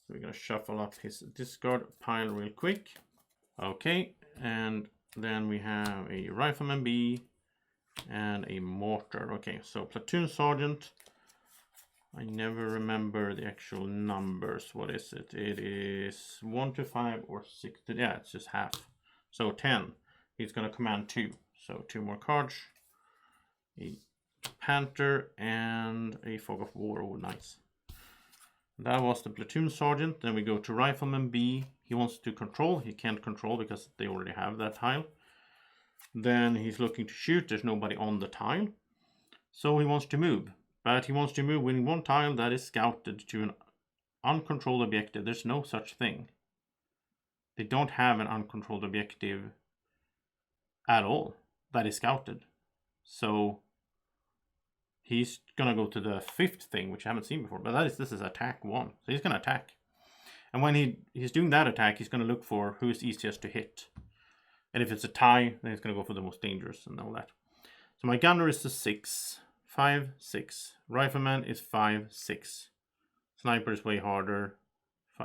Speaker 1: So we're going to shuffle up his discard pile real quick. Okay, and then we have a Rifleman B and a mortar. Okay, so platoon sergeant. I never remember the actual numbers. What is it? It is 1 to 5 or 6 to, yeah, it's just half. So 10. He's going to command 2. So 2 more cards. A Panther and a Fog of War. Oh, nice. That was the platoon sergeant. Then we go to Rifleman B. He wants to control. He can't control because they already have that tile. Then he's looking to shoot. There's nobody on the tile. So he wants to move. But he wants to move winning 1 tile that is scouted to an uncontrolled objective. There's no such thing. They don't have an uncontrolled objective at all that is scouted. So he's gonna go to the 5th thing, which I haven't seen before. But this is attack 1. So he's gonna attack. And when he's doing that attack, he's gonna look for who is easiest to hit. And if it's a tie, then he's gonna go for the most dangerous and all that. So my gunner is the 6. 5, 6. Rifleman is 5, 6. Sniper is way harder.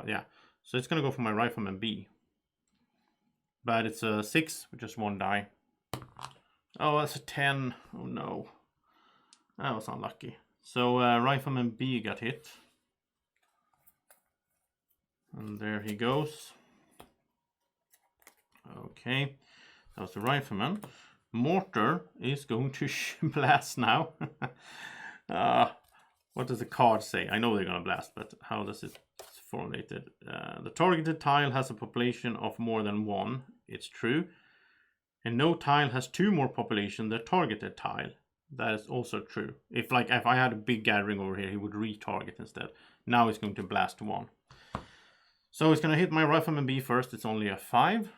Speaker 1: Yeah. So it's gonna go for my Rifleman B. But it's a 6 with just 1 die. Oh, that's a 10. Oh no. That was unlucky. So Rifleman B got hit. And there he goes. Okay. That was the Rifleman. Mortar is going to blast now. What does the card say? I know they're going to blast, but how does it formulated? The targeted tile has a population of more than 1. It's true. And no tile has 2 more population than targeted tile. That is also true. If I had a big gathering over here, he would retarget instead. Now he's going to blast 1. So he's going to hit my Rifleman B first. It's only a 5.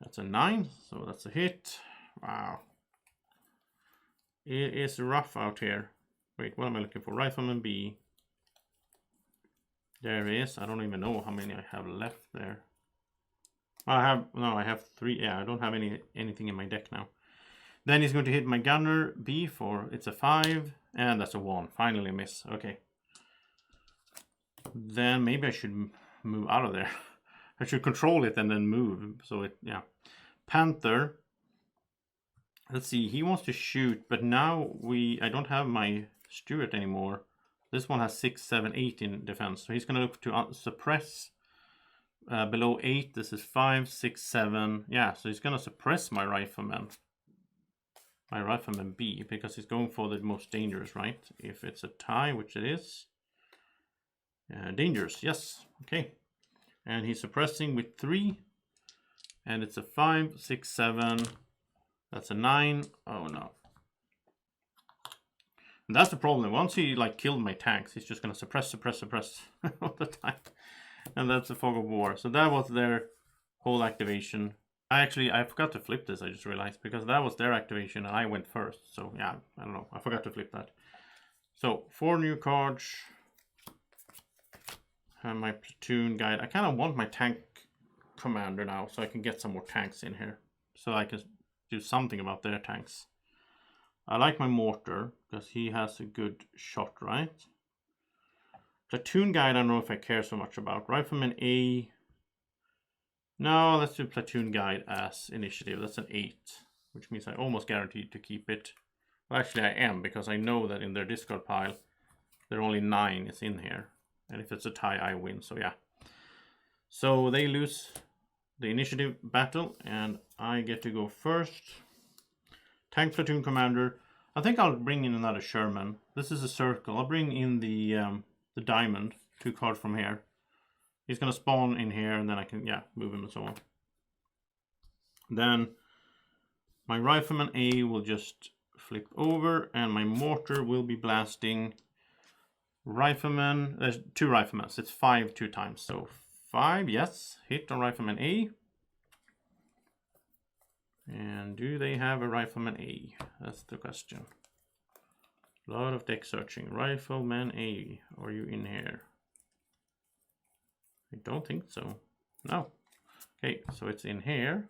Speaker 1: That's a 9. So that's a hit. Wow. It is rough out here. Wait, what am I looking for? Rifleman B. There he is. I don't even know how many I have left there. I have 3. Yeah, I don't have anything in my deck now. Then he's going to hit my gunner B for, it's a 5. And that's a 1. Finally a miss. Okay. Then maybe I should move out of there. I should control it and then move. So it, yeah. Panther. Let's see, he wants to shoot, but now I don't have my Stuart anymore. This one has 6, 7, 8 in defense. So he's going to look to suppress below 8. This is 5, 6, 7. Yeah, so he's going to suppress my Rifleman. My Rifleman B, because he's going for the most dangerous, right? If it's a tie, which it is. Dangerous, yes. Okay. And he's suppressing with 3. And it's a 5, 6, 7. That's a 9. Oh no. And that's the problem. Once he killed my tanks, he's just gonna suppress all the time. And that's the Fog of War. So that was their whole activation. I forgot to flip this, I just realized, because that was their activation and I went first. So yeah, I don't know. I forgot to flip that. So 4 new cards. And my platoon guide. I kind of want my tank commander now, so I can get some more tanks in here. So I can do something about their tanks. I like my mortar because he has a good shot, right? Platoon guide, I don't know if I care so much about. Rifleman A. No, let's do platoon guide as initiative. That's an 8, which means I almost guaranteed to keep it. Well, actually I am, because I know that in their discard pile there are only 9 is in here. And if it's a tie, I win. So yeah. So they lose the initiative battle, and I get to go first. Tank platoon commander. I think I'll bring in another Sherman. This is a circle. I'll bring in the diamond, 2 cards from here. He's gonna spawn in here, and then I can move him and so on. Then my Rifleman A will just flip over, and my mortar will be blasting Rifleman, there's 2 riflemen. So it's 5 2 times. So 5, yes. Hit on Rifleman A. And do they have a Rifleman A? That's the question. A lot of deck searching. Rifleman A, are you in here? I don't think so. No. Okay, so it's in here.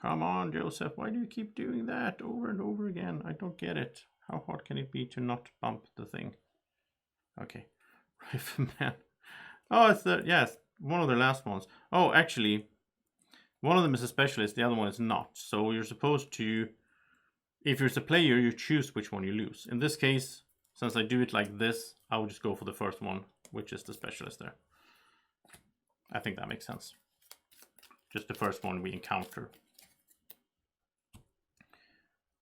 Speaker 1: Come on, Joseph. Why do you keep doing that over and over again? I don't get it. How hard can it be to not bump the thing? Okay. Rifleman. Oh, it's the, yes, one of the last ones. Oh, actually, one of them is a specialist, the other one is not. So you're supposed to, if you're a player, you choose which one you lose. In this case, since I do it like this, I will just go for the first one, which is the specialist there. I think that makes sense. Just the first one we encounter.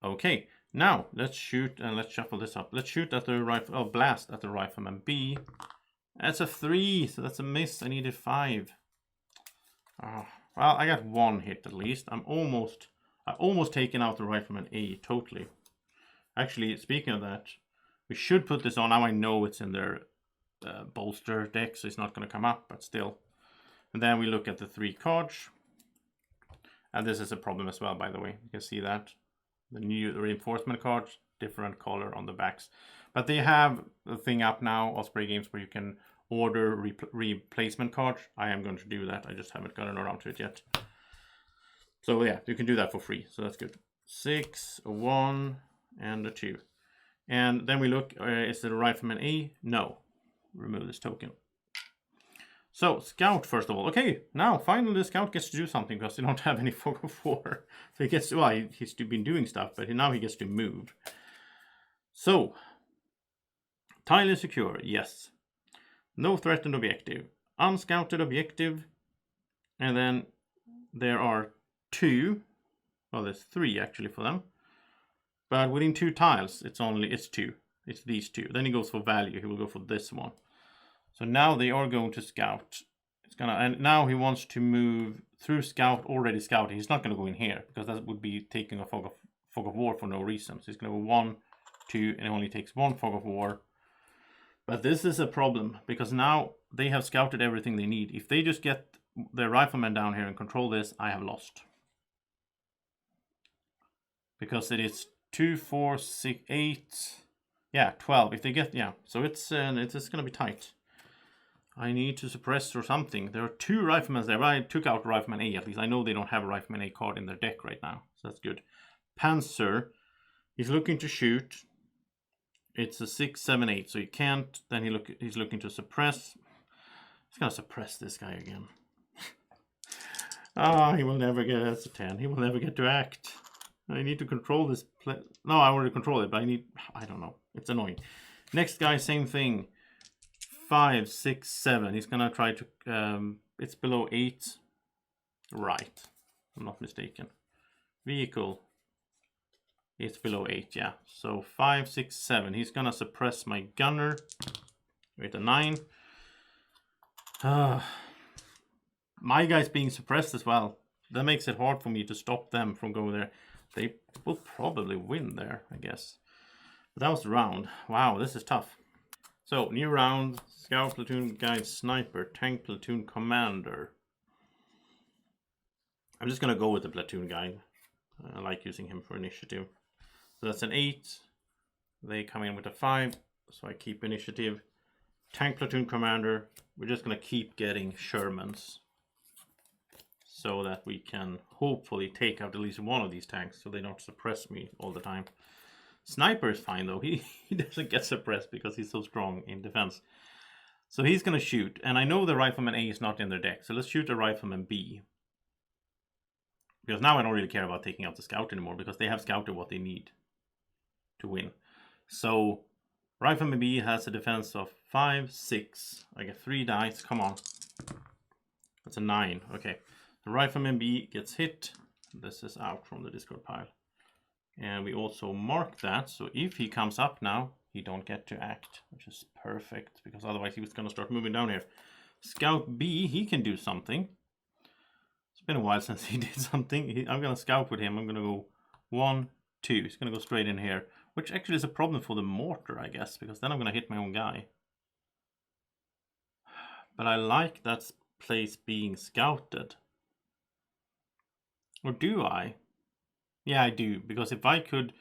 Speaker 1: Okay, now let's shoot and let's shuffle this up. Let's shoot at the rifle, blast at the Rifleman B. That's a 3, so that's a miss. I needed 5. Oh, well, I got 1 hit at least. I almost taken out the Rifleman A totally. Actually, speaking of that, we should put this on. Now I know it's in their bolster deck, so it's not going to come up, but still. And then we look at the 3 cards. And this is a problem as well, by the way. You can see that. The new reinforcement cards, different color on the backs. But they have the thing up now, Osprey Games, where you can order replacement cards. I am going to do that. I just haven't gotten around to it yet. So yeah, you can do that for free. So that's good. 6, a 1, and a 2. And then we look, is it a Rifleman A? No. Remove this token. So, Scout, first of all. Okay, now, finally, the Scout gets to do something because they don't have any fog of war. So he gets to, well, he's been doing stuff, but now he gets to move. So, tile is secure, yes. No threatened objective. Unscouted objective. And then there are 2. Well, there's 3 actually for them. But within 2 tiles, it's 2. It's these 2. Then he goes for value. He will go for this one. So now they are going to scout. And now he wants to move through scout, already scouting. He's not going to go in here because that would be taking a fog of war for no reason. So he's going to go 1, 2, and it only takes 1 fog of war. But this is a problem because now they have scouted everything they need. If they just get their riflemen down here and control this, I have lost. Because it is 2, 4, 6, 8, yeah, 12. If they get, yeah, so it's just going to be tight. I need to suppress or something. There are 2 riflemen there. I took out Rifleman A at least. I know they don't have a Rifleman A card in their deck right now. So that's good. Panzer. He's looking to shoot. It's a 6, 7, 8. So he can't. Then he's looking to suppress. He's going to suppress this guy again. He will never get, that's a 10. He will never get to act. I need to control this. No, I already control it, but I don't know. It's annoying. Next guy, same thing. 5, 6, 7. He's gonna try to. It's below 8. Right. I'm not mistaken. Vehicle. It's below 8, yeah. So 5, 6, 7. He's gonna suppress my gunner with a 9. My guy's being suppressed as well. That makes it hard for me to stop them from going there. They will probably win there, I guess. But that was the round. Wow, this is tough. So, new round, Scout, Platoon, Guide, Sniper, Tank, Platoon, Commander. I'm just going to go with the Platoon Guide. I like using him for initiative. So that's an 8. They come in with a 5, so I keep initiative. Tank, Platoon, Commander. We're just going to keep getting Shermans. So that we can hopefully take out at least one of these tanks so they don't suppress me all the time. Sniper is fine though. He doesn't get suppressed because he's so strong in defense. So he's going to shoot. And I know the Rifleman A is not in their deck. So let's shoot the Rifleman B. Because now I don't really care about taking out the Scout anymore. Because they have scouted what they need to win. So Rifleman B has a defense of 5, 6. I get 3 dice. Come on. That's a 9. Okay. The Rifleman B gets hit. This is out from the discard pile. And we also mark that, so if he comes up now, he don't get to act, which is perfect, because otherwise he was going to start moving down here. Scout B, he can do something. It's been a while since he did something. I'm going to scout with him. I'm going to go 1, 2. He's going to go straight in here. Which actually is a problem for the mortar, I guess, because then I'm going to hit my own guy. But I like that place being scouted. Or do I? Yeah, I do, because if I could,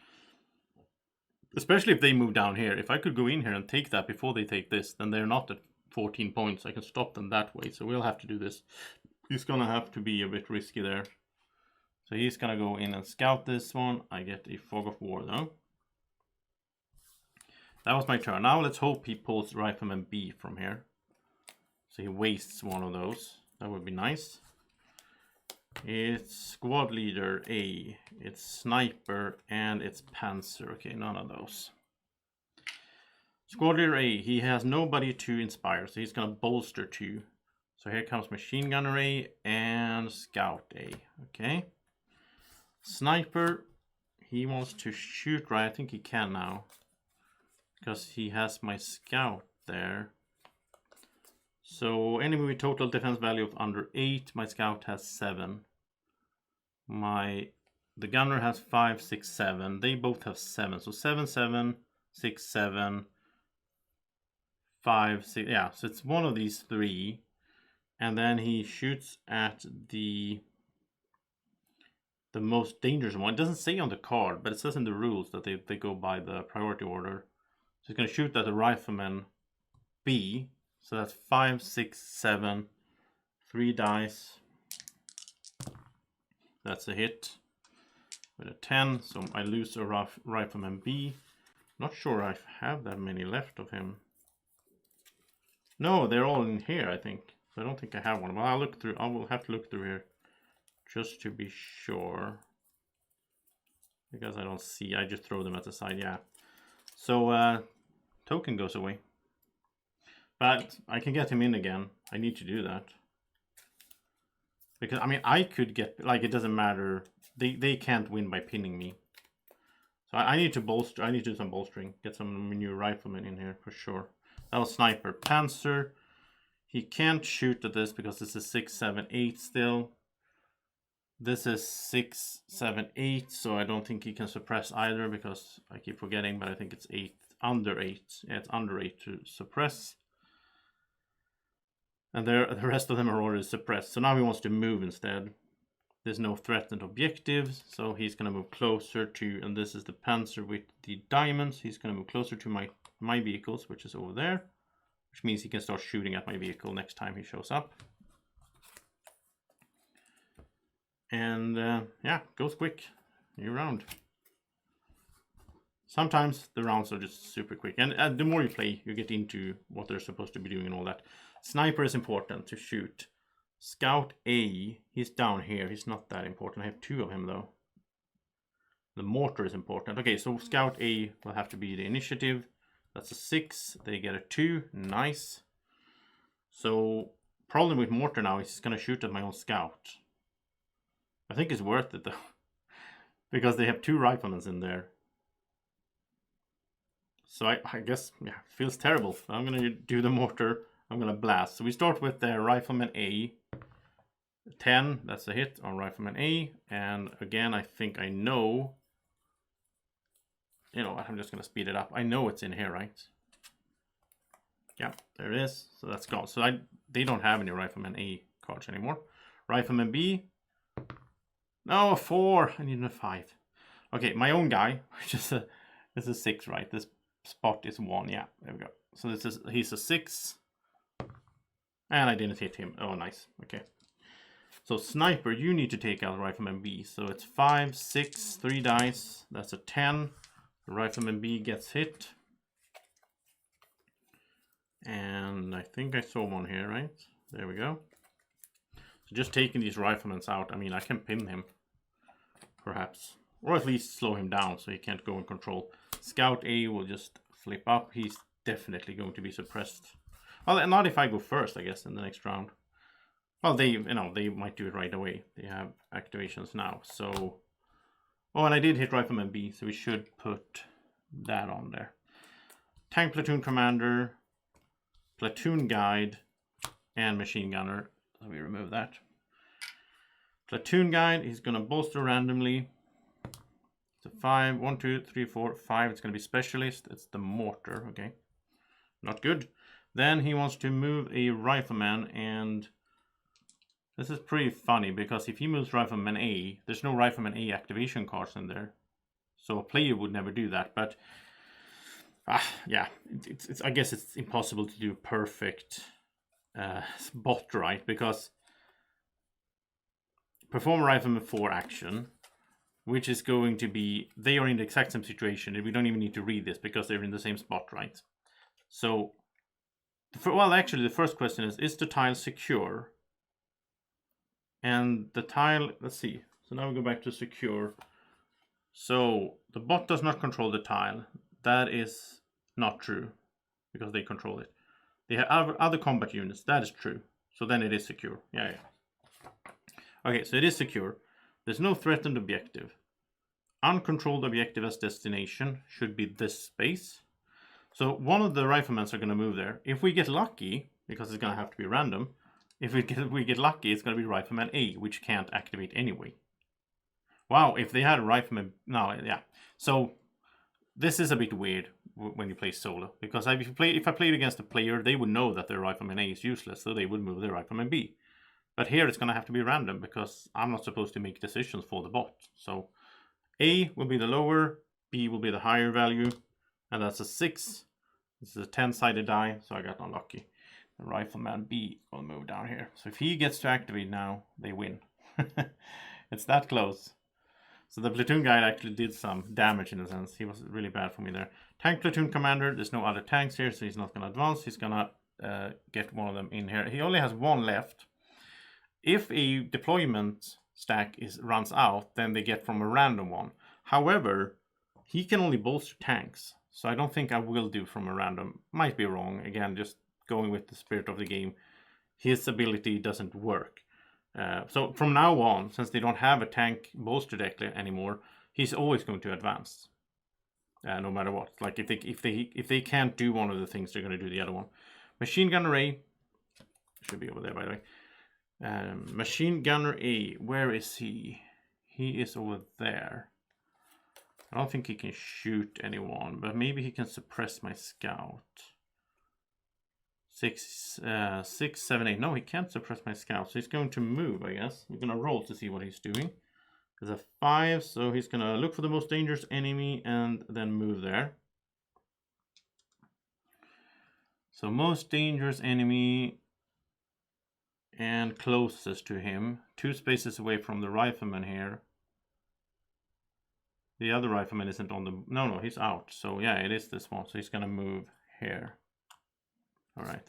Speaker 1: especially if they move down here, if I could go in here and take that before they take this, then they're not at 14 points. I can stop them that way, so we'll have to do this. He's gonna have to be a bit risky there. So he's gonna go in and scout this one. I get a Fog of War though. That was my turn. Now let's hope he pulls Rifleman B from here. So he wastes one of those. That would be nice. It's Squad Leader A, it's Sniper, and it's Panzer. Okay, none of those. Squad Leader A, he has nobody to inspire, so he's going to bolster 2. So here comes Machine Gunner A and Scout A. Okay. Sniper, he wants to shoot right. I think he can now, because he has my Scout there. So enemy with total defense value of under 8. My Scout has 7. The gunner has 5, 6, 7. They both have 7. So 7, 7, 6, 7, 5, 6. Yeah, so it's one of these 3. And then he shoots at the most dangerous one. It doesn't say on the card, but it says in the rules that they go by the priority order. So he's going to shoot at the Rifleman B. So that's 5, 6, 7, 3 dice. That's a hit with a 10. So I lose a Rifleman B. Not sure I have that many left of him. No, they're all in here, I think. So I don't think I have one. Well, I'll look through. I will have to look through here just to be sure, because I don't see. I just throw them at the side. Yeah. So token goes away. But I can get him in again. I need to do that. Because, I mean, I could get, like, it doesn't matter. They can't win by pinning me. So I need to bolster. I need to do some bolstering. Get some new riflemen in here for sure. That was Sniper. Panzer. He can't shoot at this because this is 6, 7, 8 still. This is 6, 7, 8. So I don't think he can suppress either, because I keep forgetting, but I think it's 8. Under 8. Yeah, it's under 8 to suppress. And the rest of them are already suppressed. So now he wants to move instead. There's no threatened objectives. So he's going to move closer to, and this is the Panzer with the diamonds. He's going to move closer to my vehicles, which is over there. Which means he can start shooting at my vehicle next time he shows up. And yeah, goes quick. New round. Sometimes the rounds are just super quick. And the more you play, you get into what they're supposed to be doing and all that. Sniper is important to shoot. Scout A, he's down here. He's not that important. I have 2 of him though. The mortar is important. Okay, so Scout A will have to be the initiative. That's a 6. They get a 2. Nice. So, problem with mortar now is he's going to shoot at my own Scout. I think it's worth it though. Because they have 2 riflemen in there. So I guess, yeah, it feels terrible. I'm going to do the mortar. I'm going to blast. So we start with the Rifleman A. 10, that's a hit on Rifleman A. And again, I think I know. You know what, I'm just going to speed it up. I know it's in here, right? Yeah, there it is. So that's gone. So they don't have any Rifleman A cards anymore. Rifleman B. No, a 4. I need a 5. Okay, my own guy, which is this is 6, right? This spot is 1. Yeah, there we go. So he's a 6. And I didn't hit him. Oh, nice. Okay. So Sniper, you need to take out Rifleman B. So it's 5, 6, 3 dice. That's a 10. Rifleman B gets hit. And I think I saw one here, right? There we go. So just taking these riflemen out, I mean, I can pin him. Perhaps. Or at least slow him down so he can't go in control. Scout A will just flip up. He's definitely going to be suppressed. Well, not if I go first, I guess, in the next round. Well, they might do it right away. They have activations now, so... Oh, and I did hit Rifleman B, so we should put that on there. Tank Platoon Commander, Platoon Guide, and Machine Gunner. So we remove that. Platoon Guide, he's going to bolster randomly. So 5, 1, 2, 3, 4, 5. It's going to be specialist. It's the mortar. Okay. Not good. Then he wants to move a rifleman, and this is pretty funny because if he moves rifleman A, there's no rifleman A activation cards in there. So a player would never do that. But yeah, I guess it's impossible to do perfect bot, right? Because perform rifleman 4 action, which is going to be, they are in the exact same situation. We don't even need to read this because they're in the same spot, right? So, well, actually, the first question is the tile secure? And the tile, let's see. So now we go back to secure. So the bot does not control the tile. That is not true because they control it. They have other combat units. That is true. So then it is secure. Yeah. Okay, so it is secure. There's no threatened objective. Uncontrolled objective as destination should be this space. So one of the riflemen are going to move there. If we get lucky, because it's going to have to be random, if we get lucky, it's going to be rifleman A, which can't activate anyway. Wow, if they had a rifleman... No, yeah. So this is a bit weird when you play solo. Because if I played against a player, they would know that their rifleman A is useless, so they would move their rifleman B. But here it's going to have to be random, because I'm not supposed to make decisions for the bot. So A will be the lower, B will be the higher value, and that's a 6. This is a 10-sided die, so I got unlucky. The rifleman B will move down here. So if he gets to activate now, they win. It's that close. So the platoon guy actually did some damage in a sense. He was really bad for me there. Tank platoon commander, there's no other tanks here, so he's not going to advance. He's going to get one of them in here. He only has one left. If a deployment stack runs out, then they get from a random one. However, he can only bolster tanks. So I don't think I will do from a random. Might be wrong. Again, just going with the spirit of the game. His ability doesn't work. So from now on, since they don't have a tank bolster deck anymore, he's always going to advance. No matter what. Like if they can't do one of the things, they're going to do the other one. Machine gunner A should be over there, by the way. Machine gunner A, where is he? He is over there. I don't think he can shoot anyone, but maybe he can suppress my scout. 6, 7, 8. No, he can't suppress my scout, so he's going to move, I guess. We're going to roll to see what he's doing. There's a 5, so he's going to look for the most dangerous enemy and then move there. So most dangerous enemy and closest to him. 2 spaces away from the rifleman here. The other rifleman isn't on the... No, he's out. So yeah, it is this one. So he's going to move here. All right.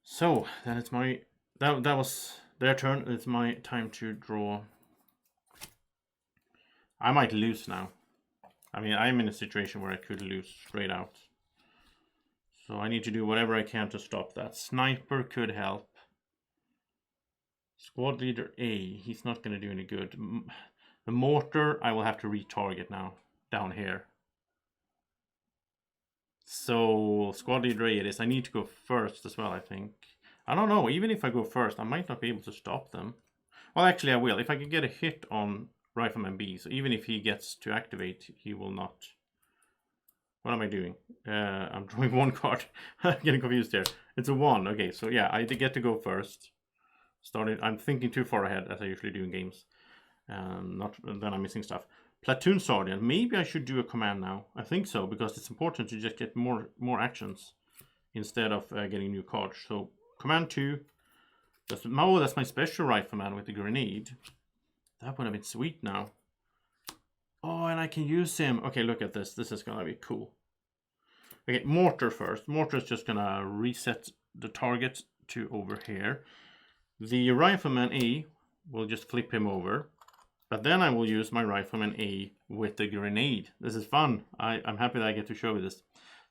Speaker 1: So then it's my... That was their turn. It's my time to draw. I might lose now. I mean, I'm in a situation where I could lose straight out. So I need to do whatever I can to stop that. Sniper could help. Squad leader A, he's not going to do any good. The mortar, I will have to retarget now, down here. So, squad leader A it is. I need to go first as well, I think. I don't know, even if I go first, I might not be able to stop them. Well, actually I will. If I can get a hit on Rifleman B, so even if he gets to activate, he will not. What am I doing? I'm drawing one card. I'm getting confused here. It's a 1. Okay, so yeah, I get to go first. I'm thinking too far ahead, as I usually do in games. Then I'm missing stuff. Platoon Sergeant. Maybe I should do a command now. I think so, because it's important to just get more actions instead of getting new cards. So, command 2. That's my special rifleman with the grenade. That would have been sweet now. Oh, and I can use him. Okay, look at this. This is going to be cool. Okay, mortar first. Mortar is just going to reset the target to over here. The rifleman A will just flip him over. But then I will use my rifleman A with the grenade. This is fun. I'm happy that I get to show you this.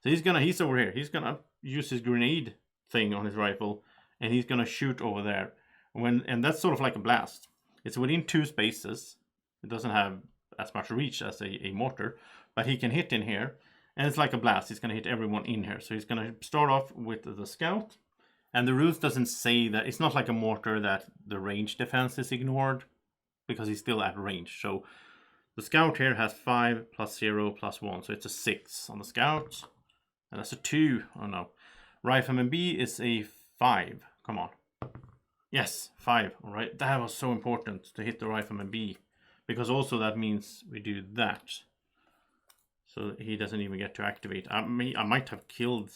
Speaker 1: So he's over here. He's gonna use his grenade thing on his rifle, and he's gonna shoot over there. And that's sort of like a blast. It's within 2 spaces. It doesn't have as much reach as a mortar, but he can hit in here, and it's like a blast. He's gonna hit everyone in here. So he's gonna start off with the scout. And the rules doesn't say that, it's not like a mortar that the range defense is ignored. because he's still at range. So the scout here has 5 plus 0 plus 1, so it's a 6 on the scout. And that's a 2. Oh no. Rifleman B is a 5. Come on. Yes, 5. All right. That was so important to hit the Rifleman B, because also that means we do that. So he doesn't even get to activate. I might have killed.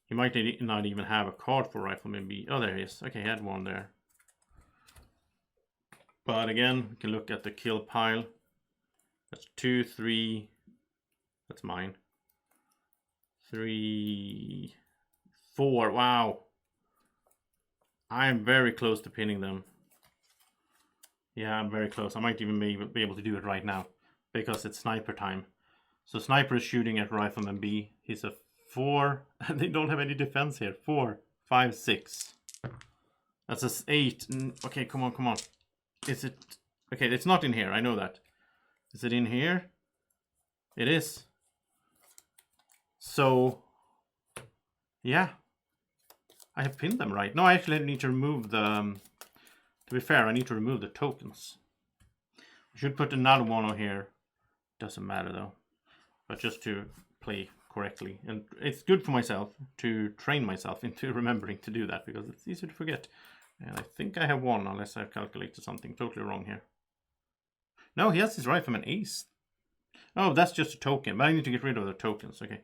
Speaker 1: He might not even have a card for Rifleman B. Oh, there he is. Okay, he had one there. But again, we can look at the kill pile. That's 2, 3. That's mine. 3, 4. Wow. I am very close to pinning them. Yeah, I'm very close. I might even be able to do it right now, because it's sniper time. So sniper is shooting at Rifleman B. He's a 4. They don't have any defense here. 4, 5, 6. That's a 8. Okay, come on, come on. Is it... Okay, it's not in here. I know that. Is it in here? It is. So... yeah. I have pinned them right. No, I actually need to remove the... to be fair, I need to remove the tokens. I should put another one on here. Doesn't matter though. But just to play correctly. And it's good for myself to train myself into remembering to do that, because it's easy to forget. And I think I have one, unless I've calculated something totally wrong here. No, he has his Rifleman Ace. Oh, that's just a token, but I need to get rid of the tokens. Okay,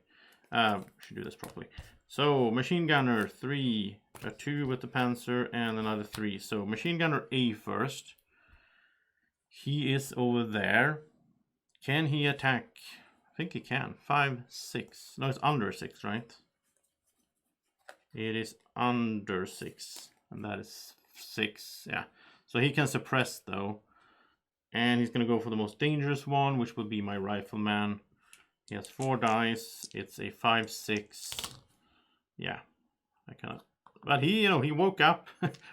Speaker 1: should do this properly. So, Machine Gunner 3, a 2 with the Panzer, and another 3. So, Machine Gunner A first. He is over there. Can he attack? I think he can. 5, 6. No, it's under 6, right? It is under 6. And that is 6. Yeah. So he can suppress, though. And he's going to go for the most dangerous one, which will be my Rifleman. He has 4 dice. It's a 5, 6. Yeah. I cannot. But he, he woke up.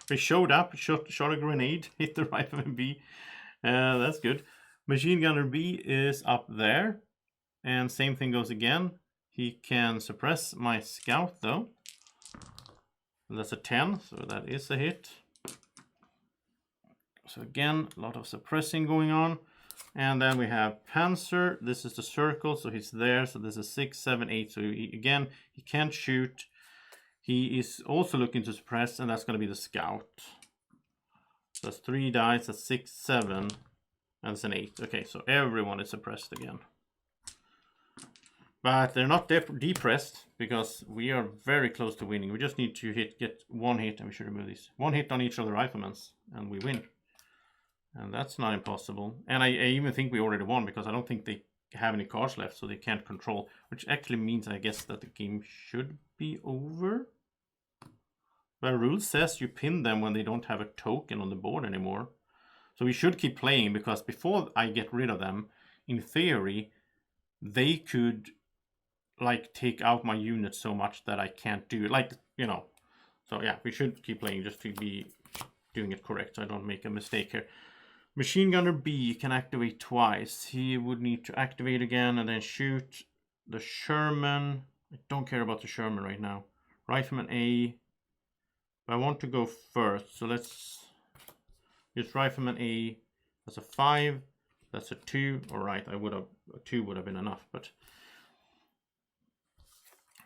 Speaker 1: He showed up, shot a grenade, hit the Rifleman B. That's good. Machine Gunner B is up there. And same thing goes again. He can suppress my scout, though. And that's a 10, so that is a hit. So again, a lot of suppressing going on. And then we have Panzer. This is the circle, so he's there. So this is 6, 7, 8. So again, he can't shoot. He is also looking to suppress, and that's going to be the scout. So that's 3 dice, that's 6, 7, and it's an 8. Okay, so everyone is suppressed again. But they're not depressed, because we are very close to winning. We just need to get 1 hit, and we should remove these. 1 hit on each of the riflemans, and we win. And that's not impossible. And I even think we already won, because I don't think they have any cards left, so they can't control. Which actually means, I guess, that the game should be over. But rule says you pin them when they don't have a token on the board anymore. So we should keep playing, because before I get rid of them, in theory, they could like take out my unit so much that I can't do it. Like, So yeah, we should keep playing just to be doing it correct, so I don't make a mistake here. Machine Gunner B can activate twice. He would need to activate again and then shoot the Sherman. I don't care about the Sherman right now. Rifleman A. But I want to go first, so let's use Rifleman A. That's a 5. That's a 2. Alright, a 2 would have been enough, but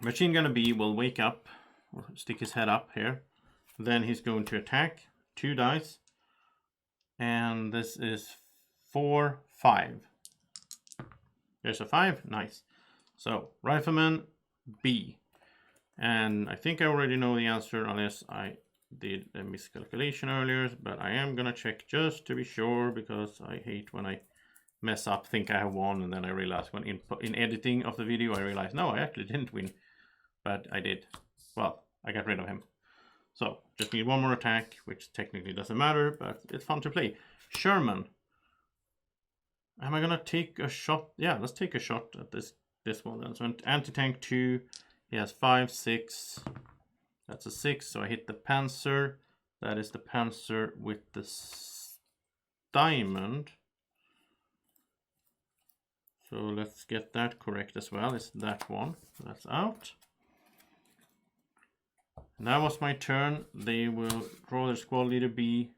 Speaker 1: Machine Gunner B will wake up, or stick his head up here. Then he's going to attack. 2 dice. And this is 4, 5. There's a 5. Nice. So, Rifleman B. And I think I already know the answer, unless I did a miscalculation earlier. But I am going to check just to be sure, because I hate when I mess up, think I have won, and then I realize when in editing of the video, I realize, no, I actually didn't win. But I did. Well, I got rid of him. So, just need 1 more attack, which technically doesn't matter, but it's fun to play. Sherman. Am I going to take a shot? Yeah, let's take a shot at this one then. So, anti-tank 2. He has 5, 6. That's a 6, so I hit the Panzer. That is the Panzer with the diamond. So, let's get that correct as well. It's that one. That's out. That was my turn. They will draw their squad leader B.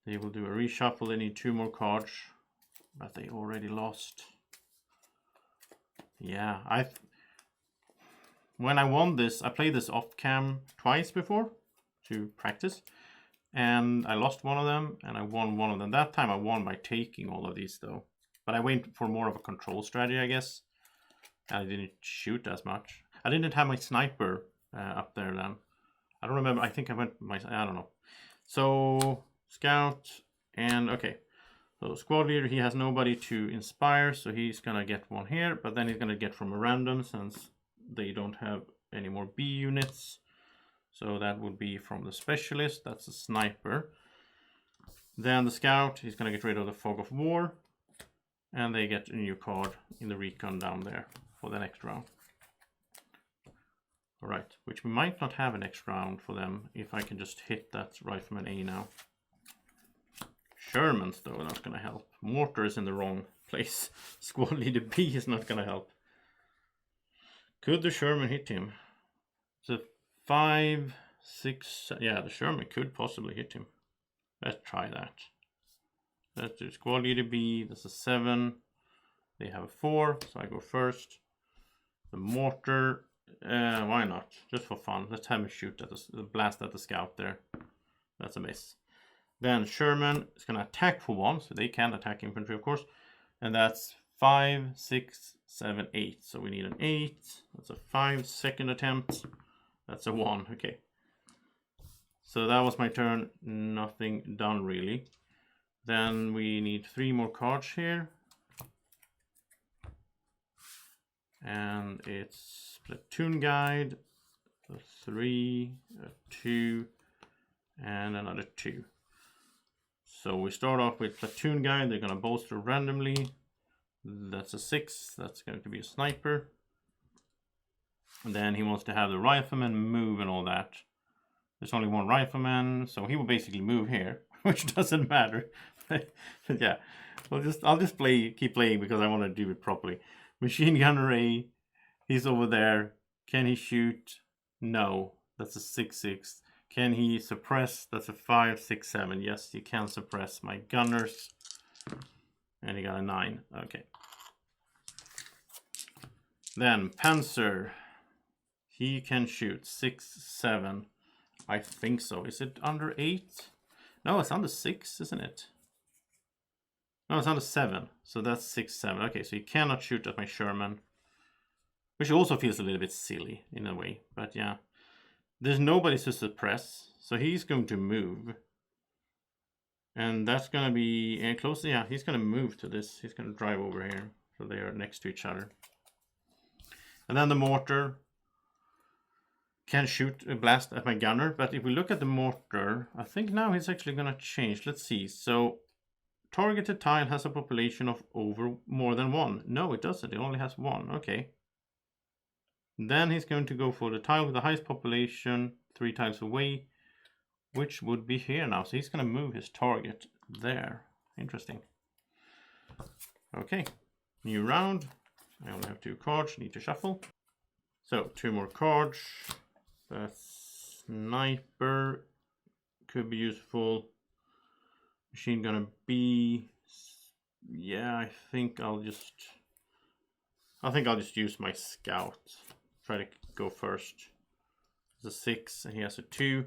Speaker 1: They will do a reshuffle. They need 2 more cards, but they already lost. Yeah, when I won this, I played this off cam twice before to practice, and I lost one of them and I won one of them. That time I won by taking all of these though, but I went for more of a control strategy, I guess. I didn't shoot as much. I didn't have my sniper up there then. I don't remember. I think I went I don't know. So scout and okay. So squad leader, he has nobody to inspire, so he's gonna get one here, but then he's gonna get from a random since they don't have any more B units. So that would be from the specialist, that's a sniper. Then the scout, he's gonna get rid of the fog of war, and they get a new card in the recon down there for the next round. All right, which we might not have a next round for them if I can just hit that rifleman A now. Sherman's though not gonna help. Mortar is in the wrong place. Squad leader B is not gonna help. Could the Sherman hit him? It's a 5, 6. Yeah, the Sherman could possibly hit him. Let's try that. Let's do squad leader B. That's a 7. They have a 4, so I go first. The mortar. Why not? Just for fun. Let's have him shoot at the blast at the scout there. That's a miss. Then Sherman is going to attack for 1, so they can attack infantry, of course. And that's 5, 6, 7, 8. So we need an 8. That's a 5 second attempt. That's a 1. Okay. So that was my turn. Nothing done really. Then we need 3 more cards here. And it's platoon guide. A 3, a 2, and another 2. So we start off with platoon guide. They're going to bolster randomly. That's a 6. That's going to be a sniper. And then he wants to have the rifleman move and all that. There's only 1 rifleman, so he will basically move here, which doesn't matter. But yeah, I'll just keep playing because I want to do it properly. Machine gunner A, he's over there. Can he shoot? No, that's a 6-6. Can he suppress? That's a 5, 6, 7. Yes, you can suppress my gunners. And he got a 9. Okay. Then Panzer. He can shoot 6, 7. I think so. Is it under 8? No, it's under 6, isn't it? No, it's under 7. So that's 6, 7. Okay, so he cannot shoot at my Sherman. Which also feels a little bit silly in a way. But yeah. There's nobody to suppress, so he's going to move. And that's going to be close. Yeah, he's going to move to this. He's going to drive over here. So they are next to each other. And then the mortar can shoot a blast at my gunner. But if we look at the mortar, I think now he's actually going to change. Let's see. So targeted tile has a population of over more than 1. No, it doesn't. It only has 1. Okay. Then he's going to go for the tile with the highest population 3 tiles away, which would be here now. So he's going to move his target there. Interesting. Okay, new round. I only have 2 cards, need to shuffle. So 2 more cards. That's sniper, could be useful. Machine gunner B. Yeah, I think I'll just use my scout. Try to go first. It's a 6 and he has a 2.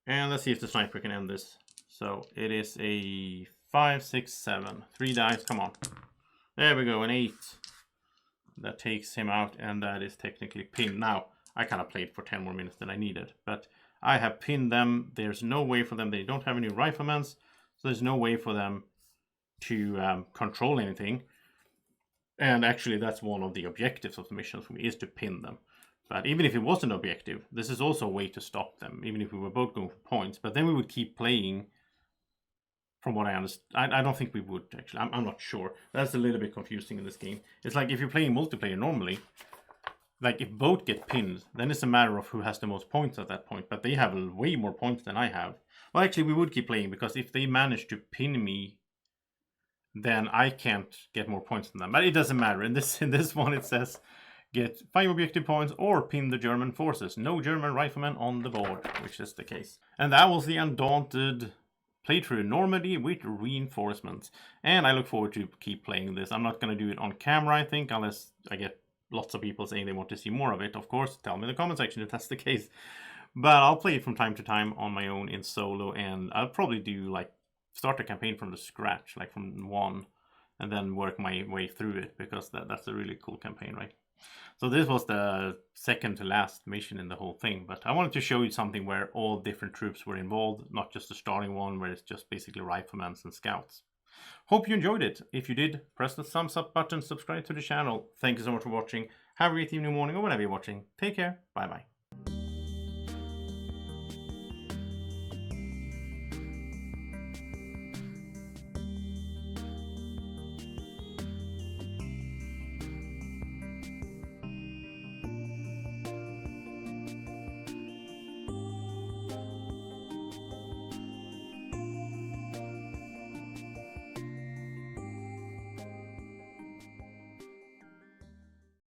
Speaker 1: And let's see if the sniper can end this. So it is a 5, 6, 7. 3 dice, come on. There we go, an 8. That takes him out and that is technically pinned. Now, I kind of played for 10 more minutes than I needed. But I have pinned them. There's no way for them. They don't have any riflemen. So there's no way for them to control anything. And actually, that's one of the objectives of the mission for me, is to pin them. But even if it was an objective, this is also a way to stop them, even if we were both going for points. But then we would keep playing, from what I understand. I don't think we would, actually. I'm not sure. That's a little bit confusing in this game. It's like if you're playing multiplayer normally, like if both get pinned, then it's a matter of who has the most points at that point. But they have way more points than I have. Well, actually, we would keep playing, because if they manage to pin me, then I can't get more points than them. But it doesn't matter. In this one, it says get 5 objective points or pin the German forces. No German riflemen on the board, which is the case. And that was the Undaunted played through Normandy with reinforcements. And I look forward to keep playing this. I'm not going to do it on camera, I think, unless I get lots of people saying they want to see more of it. Of course, tell me in the comment section if that's the case. But I'll play it from time to time on my own in solo, and I'll probably do like start a campaign from the scratch, like from 1, and then work my way through it, because that's a really cool campaign, right? So this was the second to last mission in the whole thing, but I wanted to show you something where all different troops were involved, not just the starting one where it's just basically riflemen and scouts. Hope you enjoyed it. If you did, press the thumbs up button, subscribe to the channel. Thank you so much for watching. Have a great evening, morning, or whenever you're watching. Take care. Bye bye.